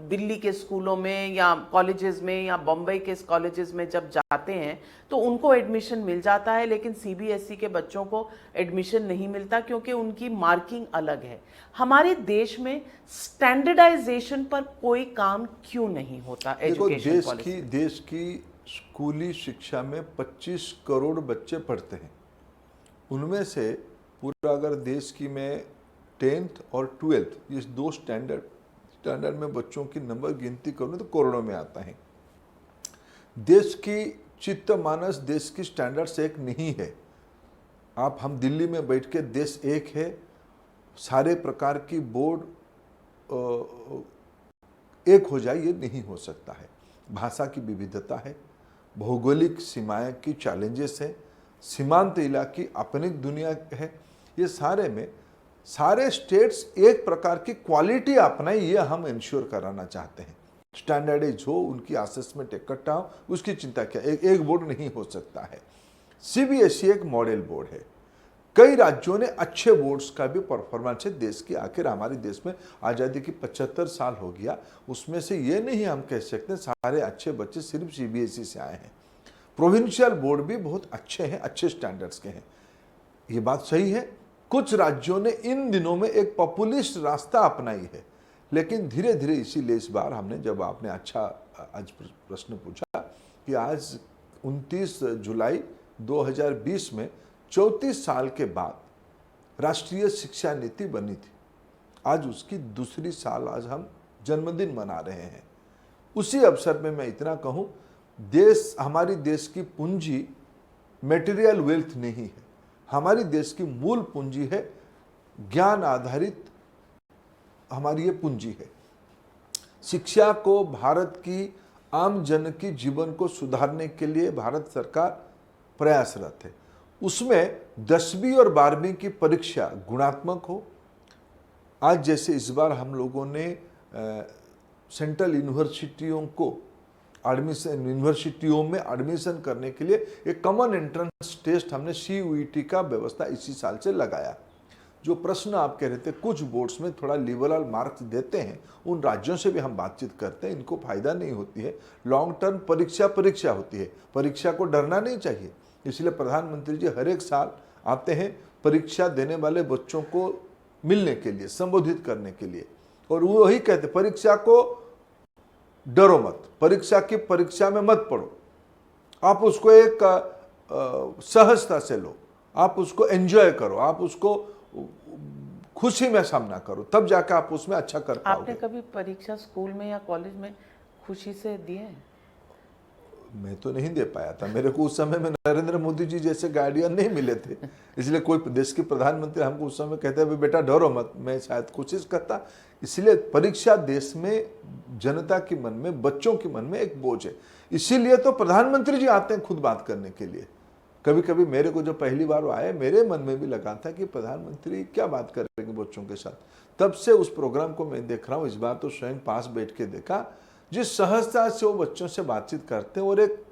दिल्ली के स्कूलों में या कॉलेजेस में या बम्बई के कॉलेजेस में जब जाते हैं तो उनको एडमिशन मिल जाता है, लेकिन सीबीएसई के बच्चों को एडमिशन नहीं मिलता क्योंकि उनकी मार्किंग अलग है। हमारे देश में स्टैंडर्डाइजेशन पर कोई काम क्यों नहीं होता? एजुकेशन पॉलिसी, देश की स्कूली शिक्षा में 25 करोड़ बच्चे पढ़ते हैं, उनमें से पूरा अगर देश की मैं 10th और 12th ये दो स्टैंडर्ड में बच्चों की नंबर गिनती करूँ तो करोड़ों में आता है। देश की चित्त मानस, देश की स्टैंडर्ड्स एक नहीं है। हम दिल्ली में बैठ के देश एक है, सारे प्रकार की बोर्ड एक हो जाए, ये नहीं हो सकता है। भाषा की विविधता है, भौगोलिक सीमाएं की चैलेंजेस है, सीमांत इलाके अपनी दुनिया है। ये सारे में सारे स्टेट्स एक प्रकार की क्वालिटी अपनाए, ये हम इंश्योर कराना चाहते हैं। स्टैंडर्डाइज हो, उनकी असेसमेंट इकट्ठा हो, उसकी चिंता क्या, एक बोर्ड नहीं हो सकता है। सीबीएसई एक मॉडल बोर्ड है। कई राज्यों ने अच्छे बोर्ड्स का भी परफॉर्मेंस है देश की। आखिर हमारे देश में आज़ादी की 75 साल हो गया, उसमें से ये नहीं हम कह सकते सारे अच्छे बच्चे सिर्फ सीबीएसई से आए हैं। प्रोविंशियल बोर्ड भी बहुत अच्छे हैं, अच्छे स्टैंडर्ड्स के हैं, ये बात सही है। कुछ राज्यों ने इन दिनों में एक पॉपुलिस्ट रास्ता अपनाई है, लेकिन धीरे धीरे, इसीलिए इस बार हमने, जब आपने अच्छा आज प्रश्न पूछा कि आज 29 जुलाई 2020 में 34 साल के बाद राष्ट्रीय शिक्षा नीति बनी थी, आज उसकी दूसरी साल, आज हम जन्मदिन मना रहे हैं। उसी अवसर में मैं इतना कहूं, हमारी देश की पूंजी मटेरियल वेल्थ नहीं है, हमारी देश की मूल पूंजी है ज्ञान आधारित, हमारी ये पूंजी है। शिक्षा को भारत की आम जन की जीवन को सुधारने के लिए भारत सरकार प्रयासरत है। उसमें 10वीं और 12वीं की परीक्षा गुणात्मक हो। आज जैसे इस बार हम लोगों ने सेंट्रल यूनिवर्सिटियों में एडमिशन करने के लिए एक कॉमन एंट्रेंस टेस्ट हमने CUET का व्यवस्था इसी साल से लगाया। जो प्रश्न आप कह रहे थे, कुछ बोर्ड्स में थोड़ा लिबरल मार्क्स देते हैं, उन राज्यों से भी हम बातचीत करते हैं, इनको फायदा नहीं होती है। लॉन्ग टर्म परीक्षा होती है, परीक्षा को डरना नहीं चाहिए। इसलिए प्रधानमंत्री जी हर एक साल आते हैं परीक्षा देने वाले बच्चों को मिलने के लिए, संबोधित करने के लिए, और वो वही कहते, परीक्षा को डरो मत, परीक्षा में मत पढ़ो, आप उसको एक सहजता से लो, आप उसको एंजॉय करो, आप उसको खुशी में सामना करो, तब जाकर आप उसमें अच्छा कर पाओगे। आपने कभी परीक्षा स्कूल में या कॉलेज में खुशी से दी है? मैं तो नहीं दे पाया था, मेरे को उस समय में नरेंद्र मोदी जी जैसे गार्डियन नहीं मिले थे, इसलिए कोई देश के प्रधानमंत्री हमको उस समय कहते हैं बेटा डरो मत, मैं शायद कोशिश करता। इसलिए परीक्षा देश में जनता के मन में, बच्चों के मन में एक बोझ है। इसीलिए तो प्रधानमंत्री जी आते हैं खुद बात करने के लिए। कभी कभी मेरे को जब पहली बार वो आए, मेरे मन में भी लगा था कि प्रधानमंत्री क्या बात करेंगे बच्चों के साथ। तब से उस प्रोग्राम को मैं देख रहा हूँ, इस बार तो स्वयं पास बैठ के देखा, जिस सहजता से वो बच्चों से बातचीत करते हैं, और एक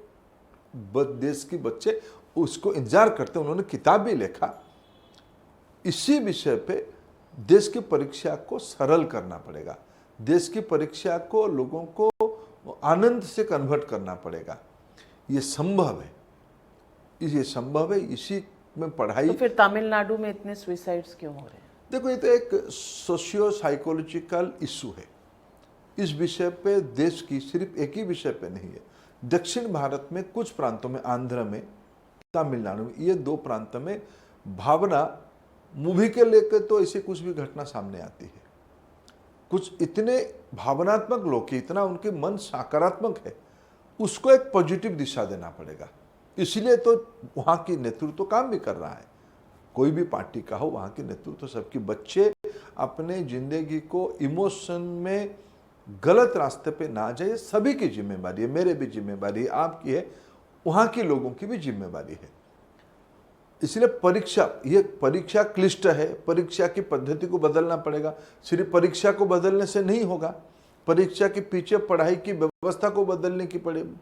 देश के बच्चे उसको इंतजार करते हैं। उन्होंने किताब भी लिखा इसी विषय पे, देश की परीक्षा को सरल करना पड़ेगा, देश की परीक्षा को लोगों को आनंद से कन्वर्ट करना पड़ेगा। ये संभव है, इसी में पढ़ाई। तो फिर तमिलनाडु में इतने सुसाइड्स क्यों हो रहे हैं? देखो, ये तो एक सोशियो साइकोलॉजिकल इशू है। इस विषय पे देश की सिर्फ एक ही विषय पे नहीं है, दक्षिण भारत में कुछ प्रांतों में, आंध्र में, तमिलनाडु में, ये 2 प्रांत में भावना मूवी के लेकर तो ऐसी कुछ भी घटना सामने आती है। कुछ इतने भावनात्मक लोग हैं, इतना उनके मन सकारात्मक है, उसको एक पॉजिटिव दिशा देना पड़ेगा। इसलिए तो वहाँ की नेतृत्व काम भी कर रहा है, कोई भी पार्टी का हो, वहाँ की नेतृत्व सबकी। बच्चे अपने जिंदगी को इमोशन में गलत रास्ते पे ना जाए, सभी की जिम्मेवारी है, मेरे भी जिम्मेवारी है, आपकी है, वहाँ के लोगों की भी जिम्मेवारी है। इसलिए परीक्षा क्लिष्ट है, परीक्षा की पद्धति को बदलना पड़ेगा। सिर्फ परीक्षा को बदलने से नहीं होगा, परीक्षा के पीछे पढ़ाई की व्यवस्था को बदलने की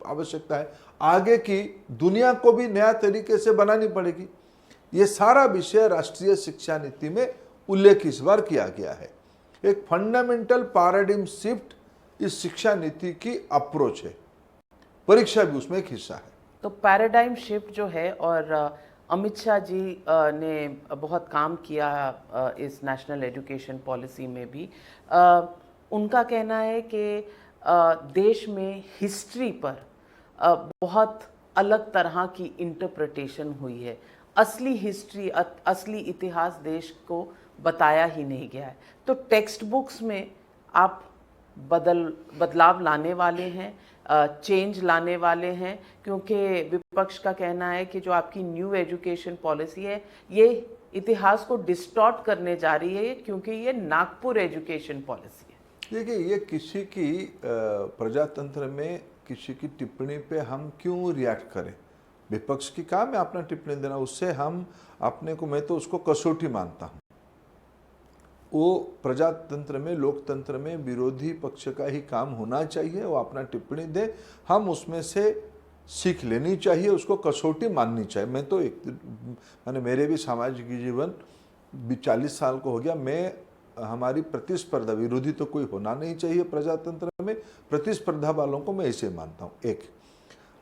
आवश्यकता है। आगे की दुनिया को भी नया तरीके से बनानी पड़ेगी। ये सारा विषय राष्ट्रीय शिक्षा नीति में उल्लेख इस बार किया गया है। एक फंडामेंटल पैराडाइम शिफ्ट इस शिक्षा नीति की अप्रोच है, परीक्षा भी उसमें एक हिस्सा है। तो पैराडाइम शिफ्ट जो है, और अमित शाह जी ने बहुत काम किया इस नेशनल एजुकेशन पॉलिसी में भी। उनका कहना है कि देश में हिस्ट्री पर बहुत अलग तरह की इंटरप्रिटेशन हुई है। असली हिस्ट्री, असली इतिहास देश को बताया ही नहीं गया है। तो टेक्स्ट बुक्स में आप बदलाव लाने वाले हैं, चेंज लाने वाले हैं, क्योंकि विपक्ष का कहना है कि जो आपकी न्यू एजुकेशन पॉलिसी है ये इतिहास को डिस्टॉर्ट करने जा रही है, क्योंकि ये नागपुर एजुकेशन पॉलिसी है। देखिए, ये किसी की प्रजातंत्र में किसी की टिप्पणी पे हम क्यों रिएक्ट करें? विपक्ष की काम है अपना टिप्पणी देना, उससे हम अपने को, मैं तो उसको कसौटी मानता हूँ। वो प्रजातंत्र में, लोकतंत्र में विरोधी पक्ष का ही काम होना चाहिए। वो अपना टिप्पणी दे, हम उसमें से सीख लेनी चाहिए, उसको कसौटी माननी चाहिए। मैं तो मैंने मेरे भी सामाजिक जीवन 40 साल को हो गया। मैं हमारी प्रतिस्पर्धा, विरोधी तो कोई होना नहीं चाहिए प्रजातंत्र में, प्रतिस्पर्धा वालों को मैं ऐसे मानता हूँ। एक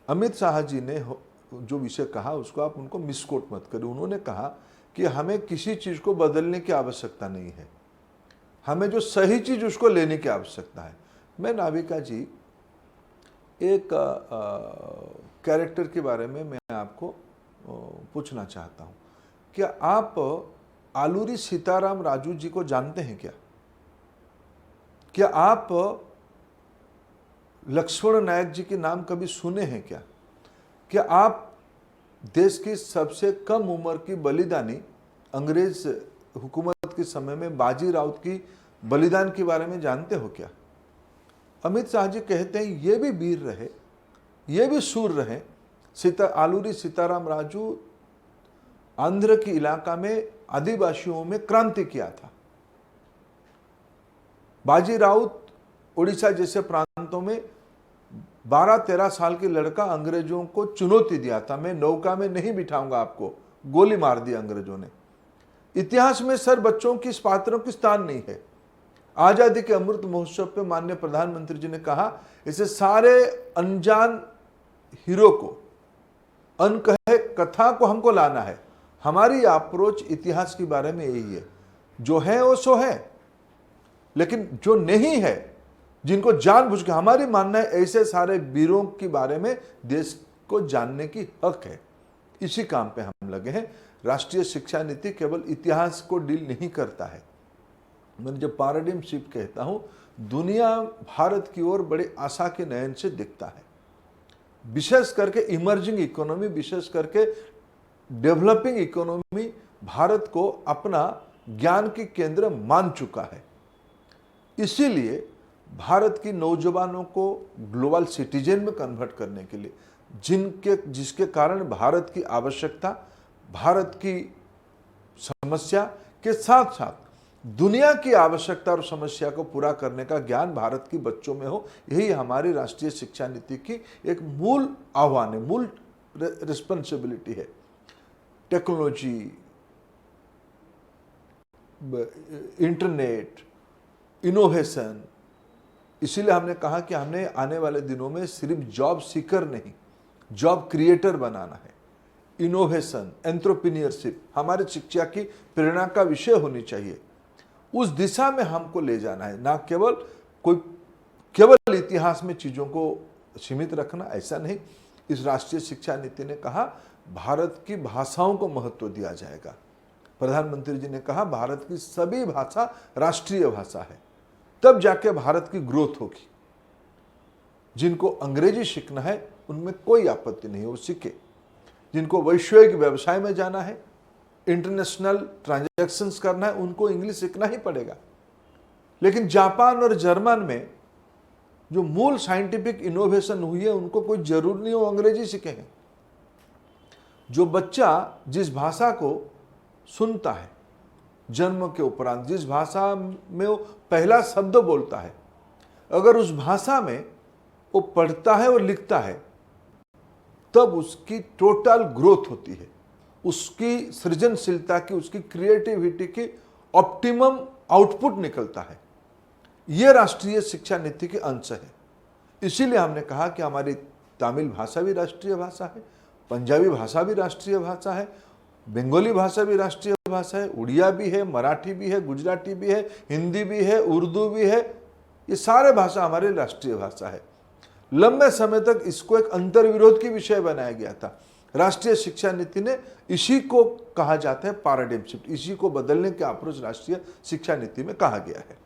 अमित शाह जी ने जो विषय कहा उसको आप उनको मिसकोट मत करें। उन्होंने कहा कि हमें किसी चीज़ को बदलने की आवश्यकता नहीं है, हमें जो सही चीज़ उसको लेने की आवश्यकता है। मैं नाविका जी एक कैरेक्टर के बारे में मैं आपको पूछना चाहता हूँ। क्या आप आलूरी सीताराम राजू जी को जानते हैं क्या? क्या आप लक्ष्मण नायक जी के नाम कभी सुने हैं क्या? क्या आप देश की सबसे कम उम्र की बलिदानी अंग्रेज हुकूमत के समय में बाजी राउत की बलिदान के बारे में जानते हो क्या? अमित शाह जी कहते हैं ये भी वीर रहे, ये भी शूर रहे। आलूरी सीताराम राजू आंध्र के इलाका में आदिवासियों में क्रांति किया था। बाजी राउत उड़ीसा जैसे प्रांतों में 12-13 साल की लड़का अंग्रेजों को चुनौती दिया था, मैं नौका में नहीं बिठाऊंगा आपको, गोली मार दी अंग्रेजों ने। इतिहास में सर बच्चों की, पात्रों की स्थान नहीं है। आजादी के अमृत महोत्सव पे माननीय प्रधानमंत्री जी ने कहा इसे सारे अनजान हीरो को, अनकहे कथा को हमको लाना है। हमारी अप्रोच इतिहास के बारे में यही है, जो है वो सो है, लेकिन जो नहीं है, जिनको जानबूझ के, हमारी मानना है ऐसे सारे वीरों के बारे में देश को जानने की हक है। इसी काम पे हम लगे हैं। राष्ट्रीय शिक्षा नीति केवल इतिहास को डील नहीं करता है। मैं जब पैराडिम शिफ्ट कहता हूं, दुनिया भारत की ओर बड़े आशा के नयन से दिखता है। विशेष करके इमर्जिंग इकोनॉमी, विशेष करके डेवलपिंग इकोनॉमी भारत को अपना ज्ञान की केंद्र मान चुका है। इसीलिए भारत की नौजवानों को ग्लोबल सिटीजन में कन्वर्ट करने के लिए, जिसके कारण भारत की आवश्यकता, भारत की समस्या के साथ साथ दुनिया की आवश्यकता और समस्या को पूरा करने का ज्ञान भारत के बच्चों में हो, यही हमारी राष्ट्रीय शिक्षा नीति की एक मूल आह्वान है, मूल रिस्पॉन्सिबिलिटी है। टेक्नोलॉजी, इंटरनेट, इनोवेशन, इसीलिए हमने कहा कि हमने आने वाले दिनों में सिर्फ जॉब सीकर नहीं, जॉब क्रिएटर बनाना है। इनोवेशन, एंटरप्रेन्योरशिप हमारी शिक्षा की प्रेरणा का विषय होनी चाहिए। उस दिशा में हमको ले जाना है, ना केवल इतिहास में चीज़ों को सीमित रखना, ऐसा नहीं। इस राष्ट्रीय शिक्षा नीति ने कहा भारत की भाषाओं को महत्व दिया जाएगा। प्रधानमंत्री जी ने कहा भारत की सभी भाषा राष्ट्रीय भाषा है, तब जाके भारत की ग्रोथ होगी। जिनको अंग्रेजी सीखना है उनमें कोई आपत्ति नहीं है, वो सीखे। जिनको वैश्विक व्यवसाय में जाना है, इंटरनेशनल ट्रांजैक्शंस करना है, उनको इंग्लिश सीखना ही पड़ेगा। लेकिन जापान और जर्मन में जो मूल साइंटिफिक इनोवेशन हुई है, उनको कोई जरूर नहीं हो अंग्रेजी सीखेंगे। जो बच्चा जिस भाषा को सुनता है जन्म के उपरांत, जिस भाषा में वो पहला शब्द बोलता है, अगर उस भाषा में वो पढ़ता है और लिखता है, तब उसकी टोटल ग्रोथ होती है, उसकी सृजनशीलता की, उसकी क्रिएटिविटी की ऑप्टिमम आउटपुट निकलता है। यह राष्ट्रीय शिक्षा नीति के अंश है। इसीलिए हमने कहा कि हमारी तमिल भाषा भी राष्ट्रीय भाषा है, पंजाबी भाषा भी राष्ट्रीय भाषा है, बंगाली भाषा भी राष्ट्रीय भाषा है, उड़िया भी है, मराठी भी है, गुजराती भी है, हिंदी भी है, उर्दू भी है। ये सारे भाषा हमारे राष्ट्रीय भाषा है। लंबे समय तक इसको एक अंतर्विरोध की विषय बनाया गया था। राष्ट्रीय शिक्षा नीति ने इसी को कहा जाता है पैराडाइम शिफ्ट, इसी को बदलने का अप्रोच राष्ट्रीय शिक्षा नीति में कहा गया है।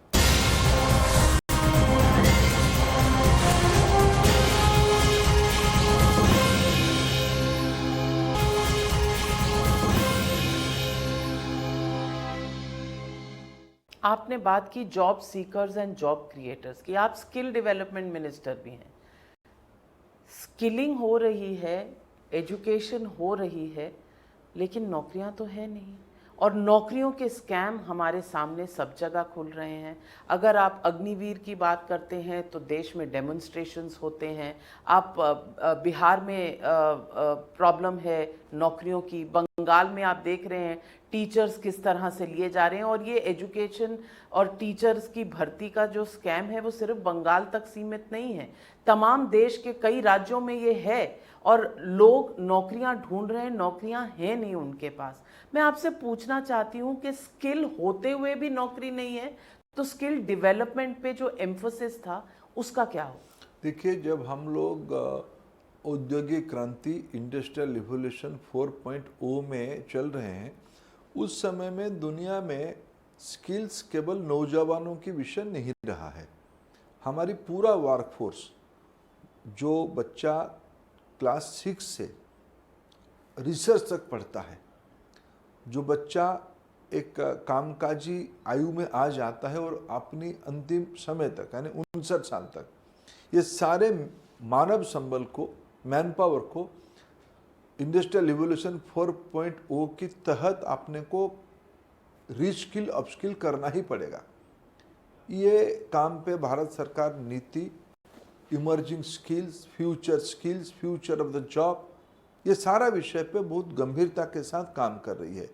आपने बात की job seekers and job creators की, आप स्किल डेवलपमेंट मिनिस्टर भी हैं। स्किलिंग हो रही है, एजुकेशन हो रही है, लेकिन नौकरियां तो है नहीं। और नौकरियों के स्कैम हमारे सामने सब जगह खुल रहे हैं। अगर आप अग्निवीर की बात करते हैं तो देश में डेमोन्स्ट्रेशंस होते हैं। आप बिहार में प्रॉब्लम है नौकरियों की, बंगाल में आप देख रहे हैं टीचर्स किस तरह से लिए जा रहे हैं। और ये एजुकेशन और टीचर्स की भर्ती का जो स्कैम है वो सिर्फ बंगाल तक सीमित नहीं है, तमाम देश के कई राज्यों में ये है। और लोग नौकरियां ढूंढ रहे हैं, नौकरियां हैं नहीं उनके पास। मैं आपसे पूछना चाहती हूं कि स्किल होते हुए भी नौकरी नहीं है तो स्किल डेवलपमेंट पे जो एम्फोसिस था उसका क्या हो? देखिए, जब हम लोग औद्योगिक क्रांति इंडस्ट्रियल रिवोल्यूशन 4.0 में चल रहे हैं, उस समय में दुनिया में स्किल्स केवल नौजवानों की विषय नहीं रहा है। हमारी पूरा वर्कफोर्स, जो बच्चा क्लास 6 से रिसर्च तक पढ़ता है, जो बच्चा एक कामकाजी आयु में आ जाता है और अपनी अंतिम समय तक यानी 59 साल तक, ये सारे मानव संबल को, मैन पावर को इंडस्ट्रियल रिवोल्यूशन 4.0 के तहत अपने को रीस्किल अपस्किल करना ही पड़ेगा। ये काम पे भारत सरकार नीति, emerging skills, future of the job, ये सारा विषय पे बहुत गंभीरता के साथ काम कर रही है।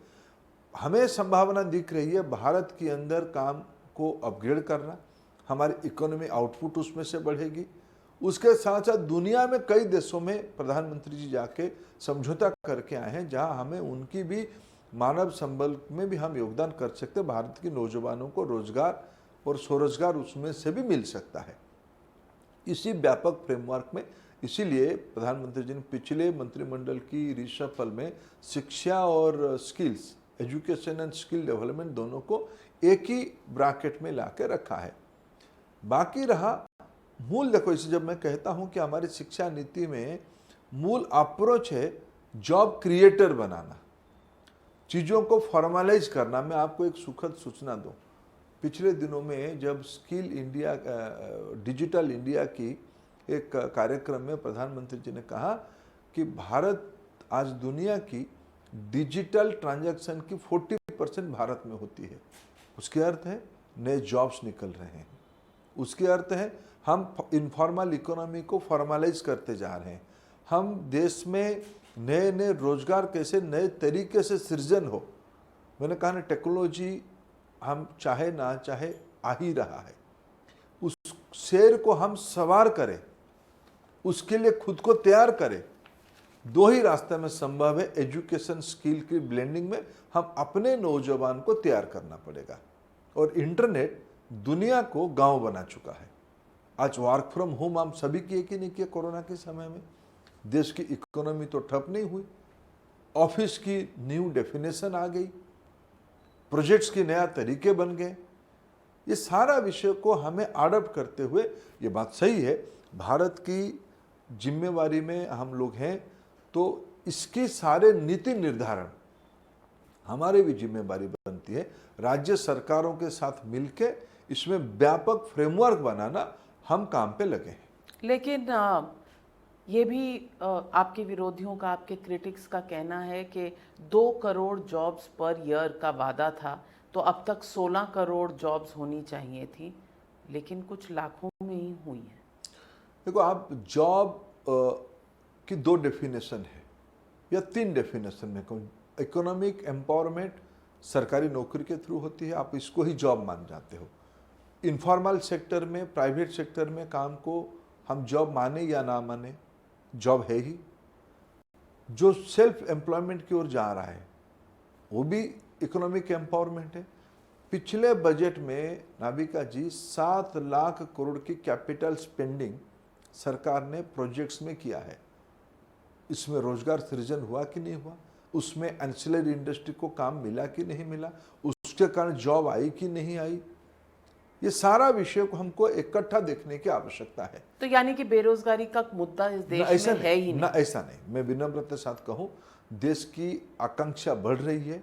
हमें संभावना दिख रही है भारत के अंदर काम को अपग्रेड करना, हमारी इकोनॉमी आउटपुट उसमें से बढ़ेगी। उसके साथ साथ दुनिया में कई देशों में प्रधानमंत्री जी जाके समझौता करके आए हैं जहां हमें उनकी भी मानव संबल में भी हम योगदान कर सकते हैं। भारत के नौजवानों को रोजगार और स्वरोजगार उसमें से भी मिल सकता है। इसी व्यापक फ्रेमवर्क में इसीलिए प्रधानमंत्री जी ने पिछले मंत्रिमंडल की रिशफल में शिक्षा और skills, education and skill development दोनों को एक ही ब्रैकेट में लाके रखा है। बाकी रहा मूल, देखो इसे जब मैं कहता हूं कि हमारी शिक्षा नीति में मूल अप्रोच है जॉब क्रिएटर बनाना, चीज़ों को फॉर्मलाइज करना। मैं आपको एक सुखद सूचना दूं, पिछले दिनों में जब स्किल इंडिया, डिजिटल इंडिया की एक कार्यक्रम में प्रधानमंत्री जी ने कहा कि भारत आज दुनिया की डिजिटल ट्रांजैक्शन की 40% भारत में होती है। उसके अर्थ है नए जॉब्स निकल रहे हैं, उसके अर्थ है हम इनफॉर्मल इकोनॉमी को फॉर्मलाइज करते जा रहे हैं। हम देश में नए नए रोजगार कैसे नए तरीके से सृजन हो। मैंने कहा ना, टेक्नोलॉजी हम चाहे ना चाहे आ ही रहा है। उस शेर को हम सवार करें, उसके लिए खुद को तैयार करें। दो ही रास्ते में संभव है, एजुकेशन स्किल की ब्लेंडिंग में हम अपने नौजवान को तैयार करना पड़ेगा। और इंटरनेट दुनिया को गांव बना चुका है। आज वर्क फ्रॉम होम हम सभी किए कि नहीं किए कोरोना के समय में। देश की इकोनॉमी तो ठप नहीं हुई, ऑफिस की न्यू डेफिनेशन आ गई, प्रोजेक्ट्स के नया तरीके बन गए। ये सारा विषय को हमें अडॉप्ट करते हुए, ये बात सही है भारत की जिम्मेवारी में हम लोग हैं, तो इसके सारे नीति निर्धारण हमारे भी जिम्मेवारी बनती है। राज्य सरकारों के साथ मिलके इसमें व्यापक फ्रेमवर्क बनाना, हम काम पे लगे हैं। लेकिन ये भी आपके विरोधियों का, आपके क्रिटिक्स का कहना है कि 2 करोड़ जॉब्स पर ईयर का वादा था, तो अब तक 16 करोड़ जॉब्स होनी चाहिए थी, लेकिन कुछ लाखों में ही हुई है। देखो, आप जॉब की 2 डेफिनेशन है या 3 डेफिनेशन में कहूँ। इकोनॉमिक एम्पावरमेंट सरकारी नौकरी के थ्रू होती है, आप इसको ही जॉब मान जाते हो। इनफॉर्मल सेक्टर में, प्राइवेट सेक्टर में काम को हम जॉब माने या ना माने, जॉब है ही। जो सेल्फ एम्प्लॉयमेंट की ओर जा रहा है वो भी इकोनॉमिक एम्पावरमेंट है। पिछले बजट में नाबिका जी 7 लाख करोड़ की कैपिटल स्पेंडिंग सरकार ने प्रोजेक्ट्स में किया है। इसमें रोजगार सृजन हुआ कि नहीं हुआ, उसमें एंसिलरी इंडस्ट्री को काम मिला कि नहीं मिला, उसके कारण जॉब आई कि नहीं आई, ये सारा विषय को हमको इकट्ठा देखने की आवश्यकता है। तो यानी कि बेरोजगारी का मुद्दा इस देश में है ही नहीं। ना ऐसा नहीं, मैं विनम्रता के साथ कहूँ, देश की आकांक्षा बढ़ रही है,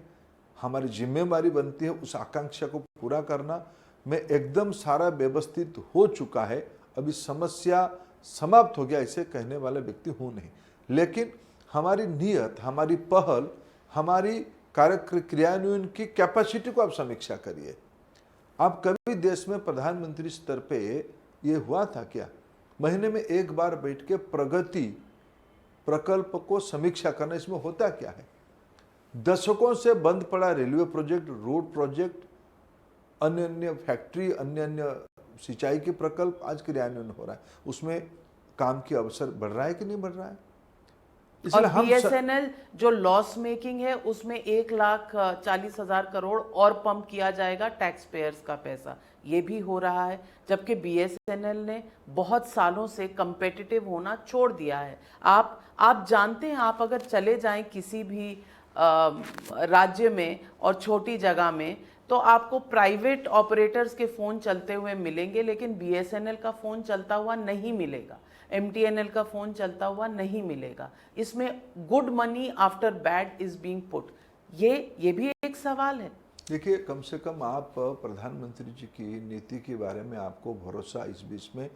हमारी जिम्मेवारी बनती है उस आकांक्षा को पूरा करना। मैं एकदम सारा व्यवस्थित हो चुका है, अभी समस्या समाप्त हो गया ऐसे कहने वाला व्यक्ति हूँ नहीं, लेकिन हमारी नीयत, हमारी पहल, हमारी कार्य क्रियान्वयन की कैपेसिटी को आप समीक्षा करिए। आप कभी देश में प्रधानमंत्री स्तर पे ये हुआ था क्या? महीने में एक बार बैठ के प्रगति प्रकल्प को समीक्षा करना, इसमें होता क्या है? दशकों से बंद पड़ा रेलवे प्रोजेक्ट, रोड प्रोजेक्ट, अन्य अन्य फैक्ट्री, अन्य अन्य सिंचाई के प्रकल्प आज क्रियान्वयन हो रहा है। उसमें काम की अवसर बढ़ रहा है कि नहीं बढ़ रहा है? और बीएसएनएल जो लॉस मेकिंग है उसमें 1,40,000 करोड़ और पंप किया जाएगा टैक्स पेयर्स का पैसा, ये भी हो रहा है, जबकि बीएसएनएल ने बहुत सालों से कंपेटिटिव होना छोड़ दिया है। आप जानते हैं, आप अगर चले जाएं किसी भी राज्य में और छोटी जगह में, तो आपको प्राइवेट ऑपरेटर्स के फ़ोन चलते हुए मिलेंगे, लेकिन बीएसएनएल का फ़ोन चलता हुआ नहीं मिलेगा, एमटीएनएल का फ़ोन चलता हुआ नहीं मिलेगा। इसमें good money after bad is being put, ये भी एक सवाल है। देखिए, कम से कम आप प्रधानमंत्री जी की नीति के बारे में आपको भरोसा इस बीच में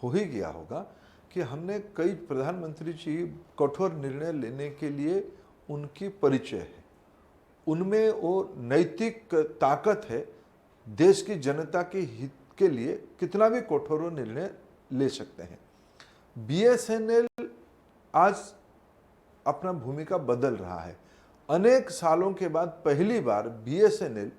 हो ही गया होगा कि हमने कई प्रधानमंत्री जी कठोर निर्णय लेने के लिए उनकी परिचय है, उनमें वो नैतिक ताकत है, देश की जनता के हित के लिए कितना भी कठोर निर्णय ले सकते हैं। बीएसएनएल आज अपना भूमिका बदल रहा है। अनेक सालों के बाद पहली बार बीएसएनएल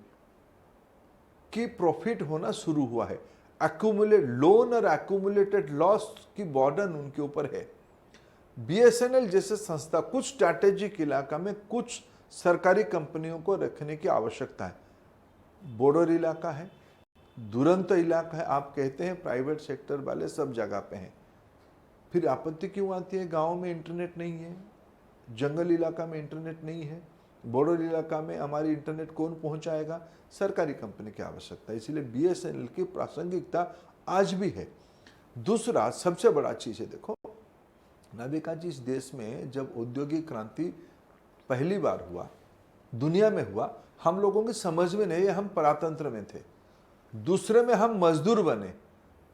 की प्रॉफिट होना शुरू हुआ है। एक्यूमुलेट लोन और एक्यूमुलेटेड लॉस की बर्डन उनके ऊपर है। बीएसएनएल जैसे संस्था कुछ स्ट्रैटेजिक इलाका में कुछ सरकारी कंपनियों को रखने की आवश्यकता है। बॉर्डर इलाका है, दुरंत इलाका है, आप कहते हैं प्राइवेट सेक्टर वाले सब जगह पे हैं, फिर आपत्ति क्यों आती है? गांव में इंटरनेट नहीं है, जंगल इलाका में इंटरनेट नहीं है, बॉर्डर इलाका में हमारी इंटरनेट कौन पहुंचाएगा? सरकारी कंपनी की आवश्यकता है। इसीलिए बीएसएनएल की प्रासंगिकता आज भी है। दूसरा सबसे बड़ा चीज है, देखो नाविका जी, इस देश में जब औद्योगिक क्रांति पहली बार हुआ, दुनिया में हुआ, हम लोगों की समझ में नहीं, हम परातंत्र में थे। दूसरे में हम मजदूर बने।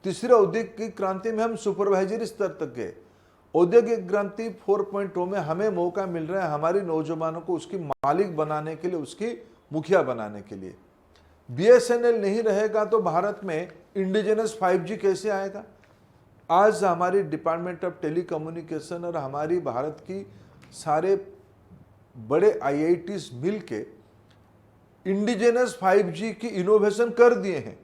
तीसरे औद्योगिक क्रांति में हम सुपरवाइजरी स्तर तक गए। औद्योगिक क्रांति 4.0 में हमें मौका मिल रहा है हमारी नौजवानों को उसकी मालिक बनाने के लिए, उसकी मुखिया बनाने के लिए। बीएसएनएल नहीं रहेगा तो भारत में इंडिजिनस 5G कैसे आएगा? आज हमारी डिपार्टमेंट ऑफ टेलीकम्युनिकेशन और हमारी भारत की सारे बड़े आईआईटीज मिलके इंडिजिनस 5G की इनोवेशन कर दिए हैं।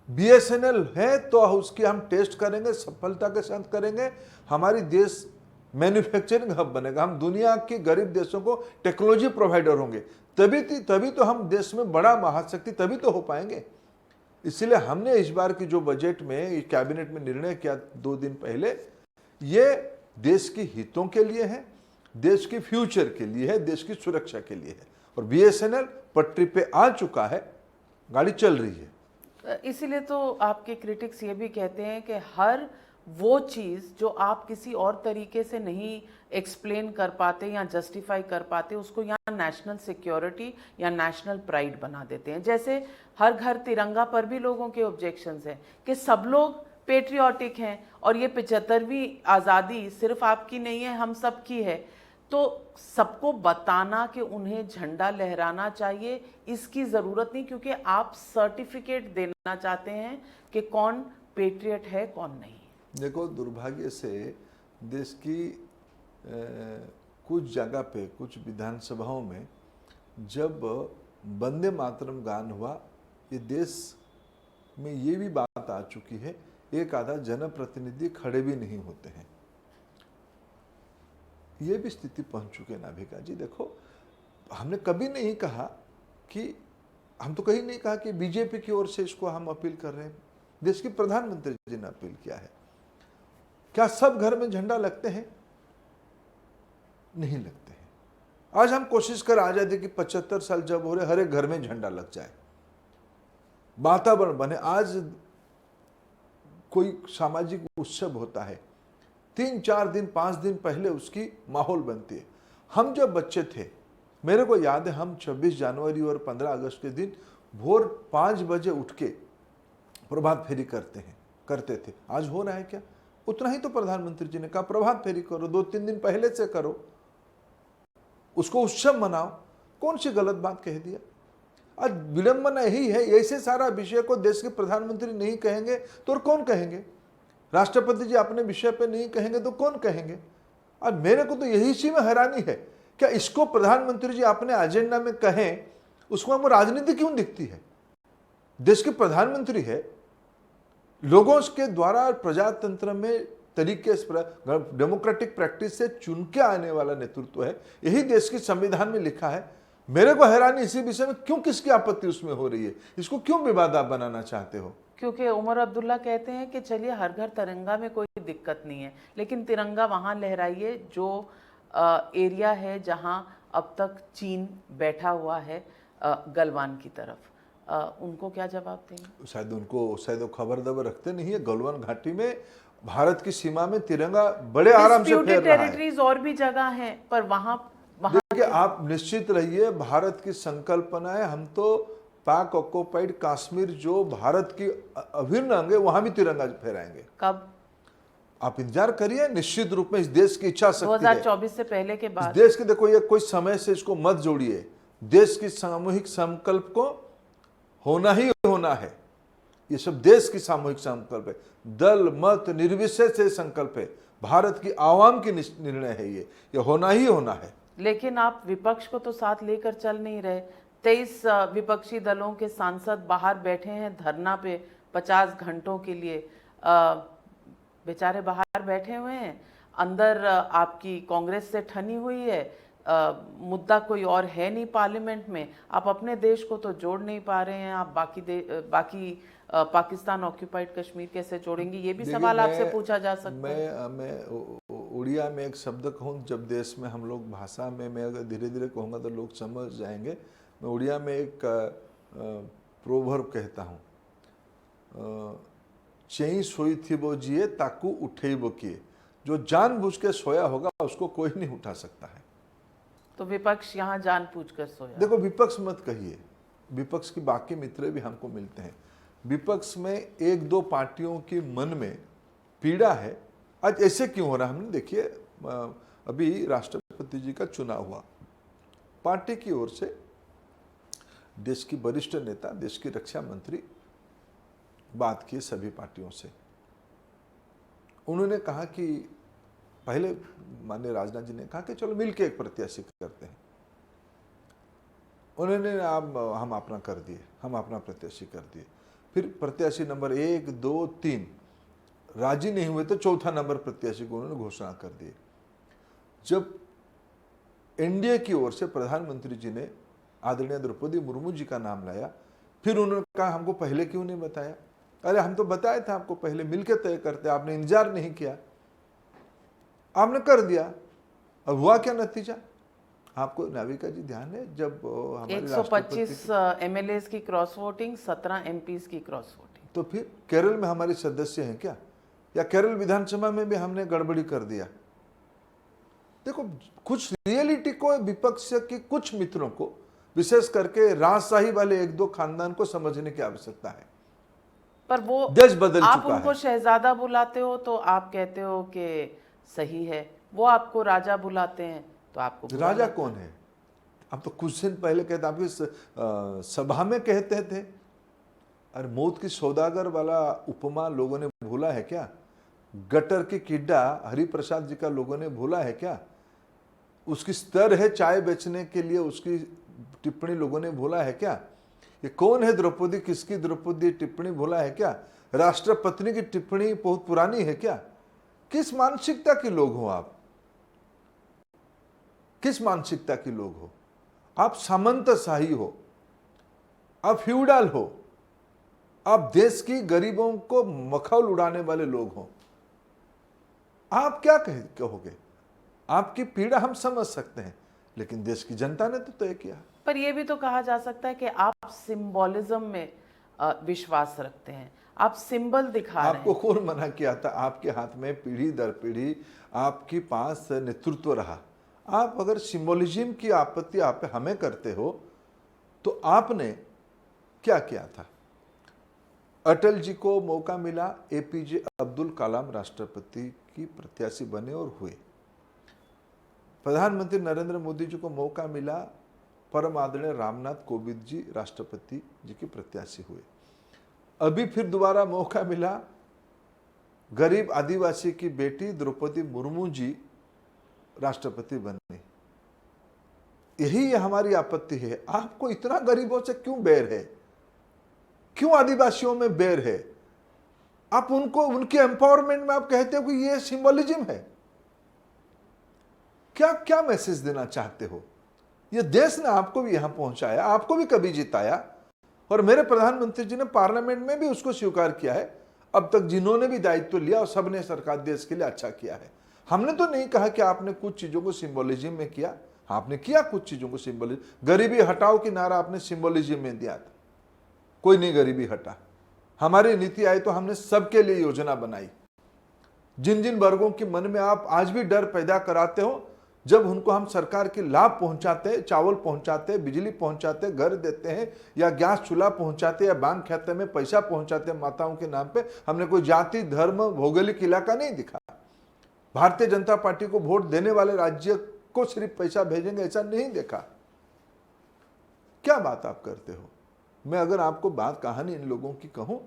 बीएसएनएल है तो उसकी हम टेस्ट करेंगे, सफलता के साथ करेंगे, हमारी देश मैन्युफैक्चरिंग हब बनेगा, हम दुनिया के गरीब देशों को टेक्नोलॉजी प्रोवाइडर होंगे, तभी तो हम देश में बड़ा महाशक्ति तभी तो हो पाएंगे। इसलिए हमने इस बार की जो बजट में कैबिनेट में निर्णय किया 2 दिन पहले, ये देश के हितों के लिए है, देश के फ्यूचर के लिए है, देश की सुरक्षा के लिए है। और बीएसएनएल पटरी पे आ चुका है, गाड़ी चल रही है। इसीलिए तो आपके क्रिटिक्स ये भी कहते हैं कि हर वो चीज़ जो आप किसी और तरीके से नहीं एक्सप्लेन कर पाते या जस्टिफाई कर पाते, उसको यहाँ नेशनल सिक्योरिटी या नेशनल प्राइड बना देते हैं। जैसे हर घर तिरंगा पर भी लोगों के ऑब्जेक्शंस हैं कि सब लोग पेट्रियाटिक हैं और ये 75वीं आज़ादी सिर्फ आपकी नहीं है, हम सब की है। तो सबको बताना कि उन्हें झंडा लहराना चाहिए, इसकी ज़रूरत नहीं, क्योंकि आप सर्टिफिकेट देना चाहते हैं कि कौन पेट्रियट है कौन नहीं। देखो, दुर्भाग्य से देश की कुछ जगह पे, कुछ विधानसभाओं में जब वंदे मातरम गान हुआ, ये देश में ये भी बात आ चुकी है, एक आधा जनप्रतिनिधि खड़े भी नहीं होते हैं। ये भी स्थिति पहुंच चुके हैं नाभिका जी। देखो, हमने कभी नहीं कहा कि, हम तो कहीं नहीं कहा कि बीजेपी की ओर से इसको हम अपील कर रहे हैं। देश के प्रधानमंत्री जी ने अपील किया है। क्या सब घर में झंडा लगते हैं? नहीं लगते हैं। आज हम कोशिश कर आजादी की 75 साल जब हो रहे, हर एक घर में झंडा लग जाए, वातावरण बने। आज कोई सामाजिक उत्सव होता है, 3-4 दिन 5 दिन पहले उसकी माहौल बनती है। हम जब बच्चे थे, मेरे को याद है, हम 26 जनवरी और 15 अगस्त के दिन भोर 5 बजे उठ के प्रभात फेरी करते थे। आज हो रहा है क्या? उतना ही तो प्रधानमंत्री जी ने कहा, प्रभात फेरी करो, 2-3 दिन पहले से करो, उसको उत्सव मनाओ। कौन सी गलत बात कह दिया? आज विडंबना यही है, ऐसे सारा विषय को देश के प्रधानमंत्री नहीं कहेंगे तो और कौन कहेंगे? राष्ट्रपति जी अपने विषय पे नहीं कहेंगे तो कौन कहेंगे? और मेरे को तो यही सी में हैरानी है, क्या इसको प्रधानमंत्री जी अपने एजेंडा में कहें, उसको हमको राजनीति क्यों दिखती है? देश के प्रधानमंत्री है, लोगों के द्वारा प्रजातंत्र में तरीके से डेमोक्रेटिक प्रैक्टिस से चुन के आने वाला नेतृत्व है, यही देश के संविधान में लिखा है। मेरे को हैरानी इसी विषय में, क्यों किसकी आपत्ति उसमें हो रही है? इसको क्यों विवाद आप बनाना चाहते हो? क्योंकि उमर अब्दुल्ला कहते हैं कि चलिए हर घर तिरंगा में कोई दिक्कत नहीं है, लेकिन तिरंगा वहां लहराइए जो एरिया है जहां अब तक चीन बैठा हुआ है गलवान की तरफ। उनको क्या जवाब देंगे? शायद वो खबर दबर रखते नहीं है। गलवान घाटी में भारत की सीमा में तिरंगा बड़े आराम से फहर रहा है। टेरिटरीज और भी जगह हैं, पर वहां देखिए, आप निश्चित रहिए, भारत की संकल्पना है, हम तो पाक ऑक्युपाइड कश्मीर जो भारत की अभिन्न अंग है, वहां भी तिरंगा फहराएंगे। कब? आप इंतजार करिए, निश्चित रूप में इस देश की इच्छा शक्ति है। 2024 से पहले के बाद इस देश के, देखो, ये कोई समय से इसको मत जोड़िए। देश की सामूहिक संकल्प को होना ही होना है। ये सब देश की सामूहिक संकल्प है, दल मत निर्विशेष से संकल्प है, भारत की आवाम की निर्णय है, ये होना ही होना है। लेकिन आप विपक्ष को तो साथ लेकर चल नहीं रहे। 23 विपक्षी दलों के सांसद बाहर बैठे हैं धरना पे 50 घंटों के लिए। बेचारे बाहर बैठे हुए हैं, अंदर आपकी कांग्रेस से ठनी हुई है। मुद्दा कोई और है नहीं पार्लियामेंट में। आप अपने देश को तो जोड़ नहीं पा रहे हैं, आप बाकी पाकिस्तान ऑक्यूपाइड कश्मीर कैसे जोड़ेंगे? ये भी सवाल आपसे पूछा जा सकता है। मैं उड़िया में एक शब्द कहूँ, जब देश में हम लोग भाषा में, मैं अगर धीरे धीरे कहूँगा तो लोग समझ जाएंगे। मैं उड़िया में एक प्रोवर्ब कहता हूँ, चेई सोई थी वो जिए ताकू उठे वो किए। जो जानबूझ के सोया होगा उसको कोई नहीं उठा सकता है। तो विपक्ष यहाँ जानबूझकर सोया। देखो, विपक्ष मत कहिए, विपक्ष की बाकी मित्र भी हमको मिलते हैं। विपक्ष में एक दो पार्टियों के मन में पीड़ा है, आज ऐसे क्यों हो रहा है। हमने देखिए, अभी राष्ट्रपति जी का चुनाव हुआ, पार्टी की ओर से देश की वरिष्ठ नेता, देश की रक्षा मंत्री बात की सभी पार्टियों से। उन्होंने कहा कि पहले माननीय राजनाथ जी ने कहा कि चलो मिलके एक प्रत्याशी करते हैं। उन्होंने हम अपना कर दिए, हम अपना प्रत्याशी कर दिए। फिर प्रत्याशी नंबर 1, 2, 3 राजी नहीं हुए तो चौथा नंबर प्रत्याशी को उन्होंने घोषणा कर दी। जब एनडीए की ओर से प्रधानमंत्री जी ने आदरणीय द्रौपदी मुर्मू जी का नाम लाया, फिर उन्होंने कहा हमको पहले क्यों नहीं बताया? अरे हम तो बताए थे आपको, पहले मिलकर तय करते, आपने इंतजार नहीं किया, आपने कर दिया। अब हुआ क्या नतीजा? आपको नाविका जी ध्यान है, जब हमारे 125 एमएलए की क्रॉस वोटिंग, 17 एमपीज की क्रॉस वोटिंग। तो फिर केरल में हमारे सदस्य हैं क्या? या केरल विधानसभा में भी हमने गड़बड़ी कर दिया? देखो, कुछ रियलिटी को विपक्ष के कुछ मित्रों को, विशेष करके राजशाही वाले एक दो खानदान को समझने की आवश्यकता है। पर वो देश बदल आप चुका उनको है। शहजादा बुलाते हो तो आप कहते हो कि सही है, वो आपको राजा बुलाते हैं तो आपको बुरा राजा लगता कौन है? आप तो कुछ दिन पहले कहते, आपकी सभा में कहते थे। अरे मौत की सौदागर वाला उपमा लोगों ने भूला है क्या? गटर की किड्डा हरिप्रसाद जी का लोगों ने भूला है क्या? उसकी स्तर है चाय बेचने के लिए, उसकी टिप्पणी लोगों ने भूला है क्या? ये कौन है द्रौपदी, किसकी द्रौपदी टिप्पणी भूला है क्या? राष्ट्रपत्नी की टिप्पणी बहुत पुरानी है क्या? किस मानसिकता के लोग हो आप? किस मानसिकता के लोग हो आप? सामंतशाही हो, आप फ्यूडल हो, आप देश की गरीबों को मखौल उड़ाने वाले लोग हो। आप क्या कहोगे? आपकी पीड़ा हम समझ सकते हैं, लेकिन देश की जनता ने तो तय किया। पर यह भी तो कहा जा सकता है कि आप सिंबोलिज्म में विश्वास रखते हैं, आप सिंबल दिखा रहे हैं। आपको कौन मना किया था? आपके हाथ में पीढ़ी दर पीढ़ी आपके पास नेतृत्व रहा। आप अगर सिंबोलिज्म की आपत्ति आप हमें करते हो तो आपने क्या किया था? अटल जी को मौका मिला, एपीजे अब्दुल कलाम राष्ट्रपति की प्रत्याशी बने और हुए। प्रधानमंत्री नरेंद्र मोदी जी को मौका मिला, परम आदरणीय रामनाथ कोविंद जी राष्ट्रपति जी के प्रत्याशी हुए। अभी फिर दोबारा मौका मिला, गरीब आदिवासी की बेटी द्रौपदी मुर्मू जी राष्ट्रपति बनी। यही हमारी आपत्ति है। आपको इतना गरीबों से क्यों बैर है, क्यों आदिवासियों में बैर है? आप उनको उनके एम्पावरमेंट में आप कहते हो कि ये सिंबलिज्म है। क्या क्या मैसेज देना चाहते हो? ये देश ने आपको भी यहां पहुंचाया, आपको भी कभी जिताया, और मेरे प्रधानमंत्री जी ने पार्लियामेंट में भी उसको स्वीकार किया है। अब तक जिन्होंने भी दायित्व लिया और सबने सरकार देश के लिए अच्छा किया है। हमने तो नहीं कहा कि आपने कुछ चीजों को सिंबलिज्म में किया, आपने किया कुछ चीजों को सिंबलिज्म। गरीबी हटाओ की नारा आपने सिंबलिज्म में दिया था, कोई नहीं गरीबी हटा। हमारी नीति आई तो हमने सबके लिए योजना बनाई। जिन जिन वर्गों के मन में आप आज भी डर पैदा कराते हो, जब उनको हम सरकार के लाभ पहुंचाते, चावल पहुंचाते, बिजली पहुंचाते, घर देते हैं, या गैस चूल्हा पहुंचाते, या बैंक खाते में पैसा पहुंचाते माताओं के नाम पे, हमने कोई जाति, धर्म, भौगोलिक इलाका नहीं दिखा। भारतीय जनता पार्टी को वोट देने वाले राज्य को सिर्फ पैसा भेजेंगे ऐसा नहीं देखा। क्या बात आप करते हो? मैं अगर आपको बात कहानी इन लोगों की कहूं,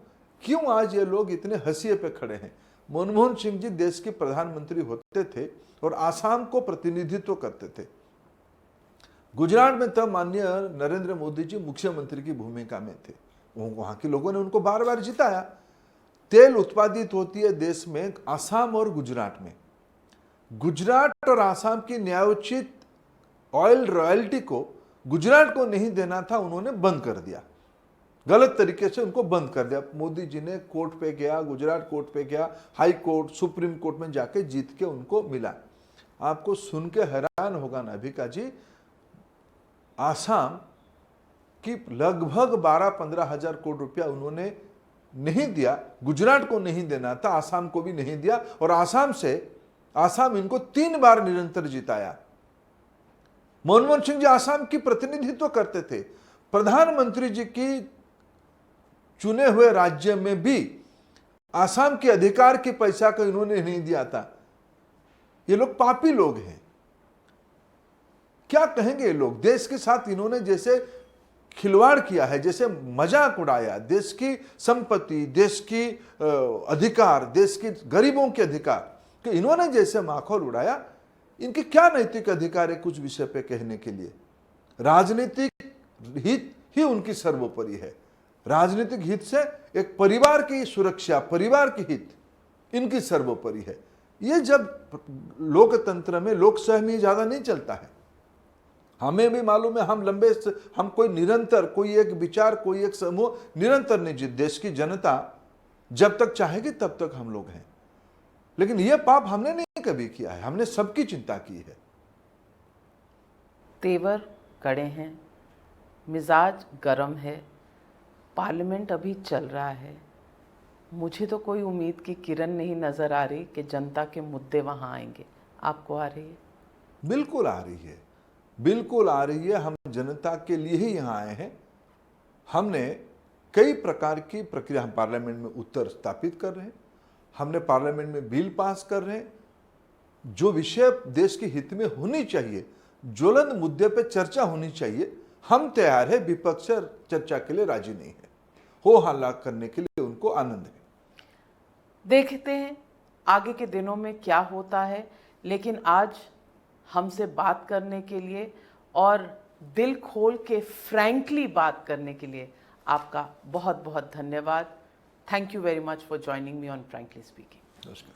क्यों आज ये लोग इतने हंसिए पे खड़े हैं? मनमोहन सिंह जी देश के प्रधानमंत्री होते थे और आसाम को प्रतिनिधित्व करते थे। गुजरात में तब माननीय नरेंद्र मोदी जी मुख्यमंत्री की भूमिका में थे। वहां के लोगों ने उनको बार बार जिताया। तेल उत्पादित होती है देश में आसाम और गुजरात में। गुजरात और आसाम की न्यायोचित ऑयल रॉयल्टी को गुजरात को नहीं देना था, उन्होंने बंद कर दिया। गलत तरीके से उनको बंद कर दिया। मोदी जी ने कोर्ट पे गया, गुजरात कोर्ट पे गया, हाई कोर्ट, सुप्रीम कोर्ट में जाके जीत के उनको मिला। आपको सुन के हैरान होगा नाभिका जी, आसाम की लगभग 12-15 हजार करोड़ रुपया उन्होंने नहीं दिया। गुजरात को नहीं देना था, आसाम को भी नहीं दिया, और आसाम इनको 3 बार निरंतर जिताया। मनमोहन सिंह जी आसाम की प्रतिनिधित्व करते थे। प्रधानमंत्री जी की चुने हुए राज्य में भी आसाम के अधिकार के पैसा को इन्होंने नहीं दिया था। ये लोग पापी लोग हैं। क्या कहेंगे ये लोग? देश के साथ इन्होंने जैसे खिलवाड़ किया है, जैसे मजाक उड़ाया, देश की संपत्ति, देश की अधिकार, देश के गरीबों के अधिकार कि इन्होंने जैसे माखौल उड़ाया। इनके क्या नैतिक अधिकार है कुछ विषय पे कहने के लिए? राजनीतिक हित ही उनकी सर्वोपरि है। राजनीतिक हित से एक परिवार की सुरक्षा, परिवार की हित इनकी सर्वोपरि है। ये जब लोकतंत्र में, लोकशाही में ज्यादा नहीं चलता है। हमें भी मालूम है, हम कोई निरंतर, कोई एक विचार, कोई एक समूह निरंतर नहीं जीत। देश की जनता जब तक चाहेगी तब तक हम लोग हैं। लेकिन यह पाप हमने नहीं कभी किया है, हमने सबकी चिंता की है। तेवर कड़े हैं, मिजाज गर्म है, पार्लियामेंट अभी चल रहा है। मुझे तो कोई उम्मीद की किरण नहीं नजर आ रही कि जनता के मुद्दे वहां आएंगे। आपको आ रही है? बिल्कुल आ रही है, बिल्कुल आ रही है। हम जनता के लिए ही यहाँ आए हैं। हमने कई प्रकार की प्रक्रिया, हम पार्लियामेंट में उत्तर स्थापित कर रहे हैं, हमने पार्लियामेंट में बिल पास कर रहे हैं। जो विषय देश के हित में होनी चाहिए, ज्वलंत मुद्दे पे चर्चा होनी चाहिए, हम तैयार है। विपक्ष चर्चा के लिए राजी नहीं है, हो हल्ला करने के लिए उनको आनंद है। देखते हैं आगे के दिनों में क्या होता है। लेकिन आज हमसे बात करने के लिए और दिल खोल के फ्रैंकली बात करने के लिए आपका बहुत बहुत धन्यवाद। Thank you very much for joining me on frankly speaking. नमस्कार।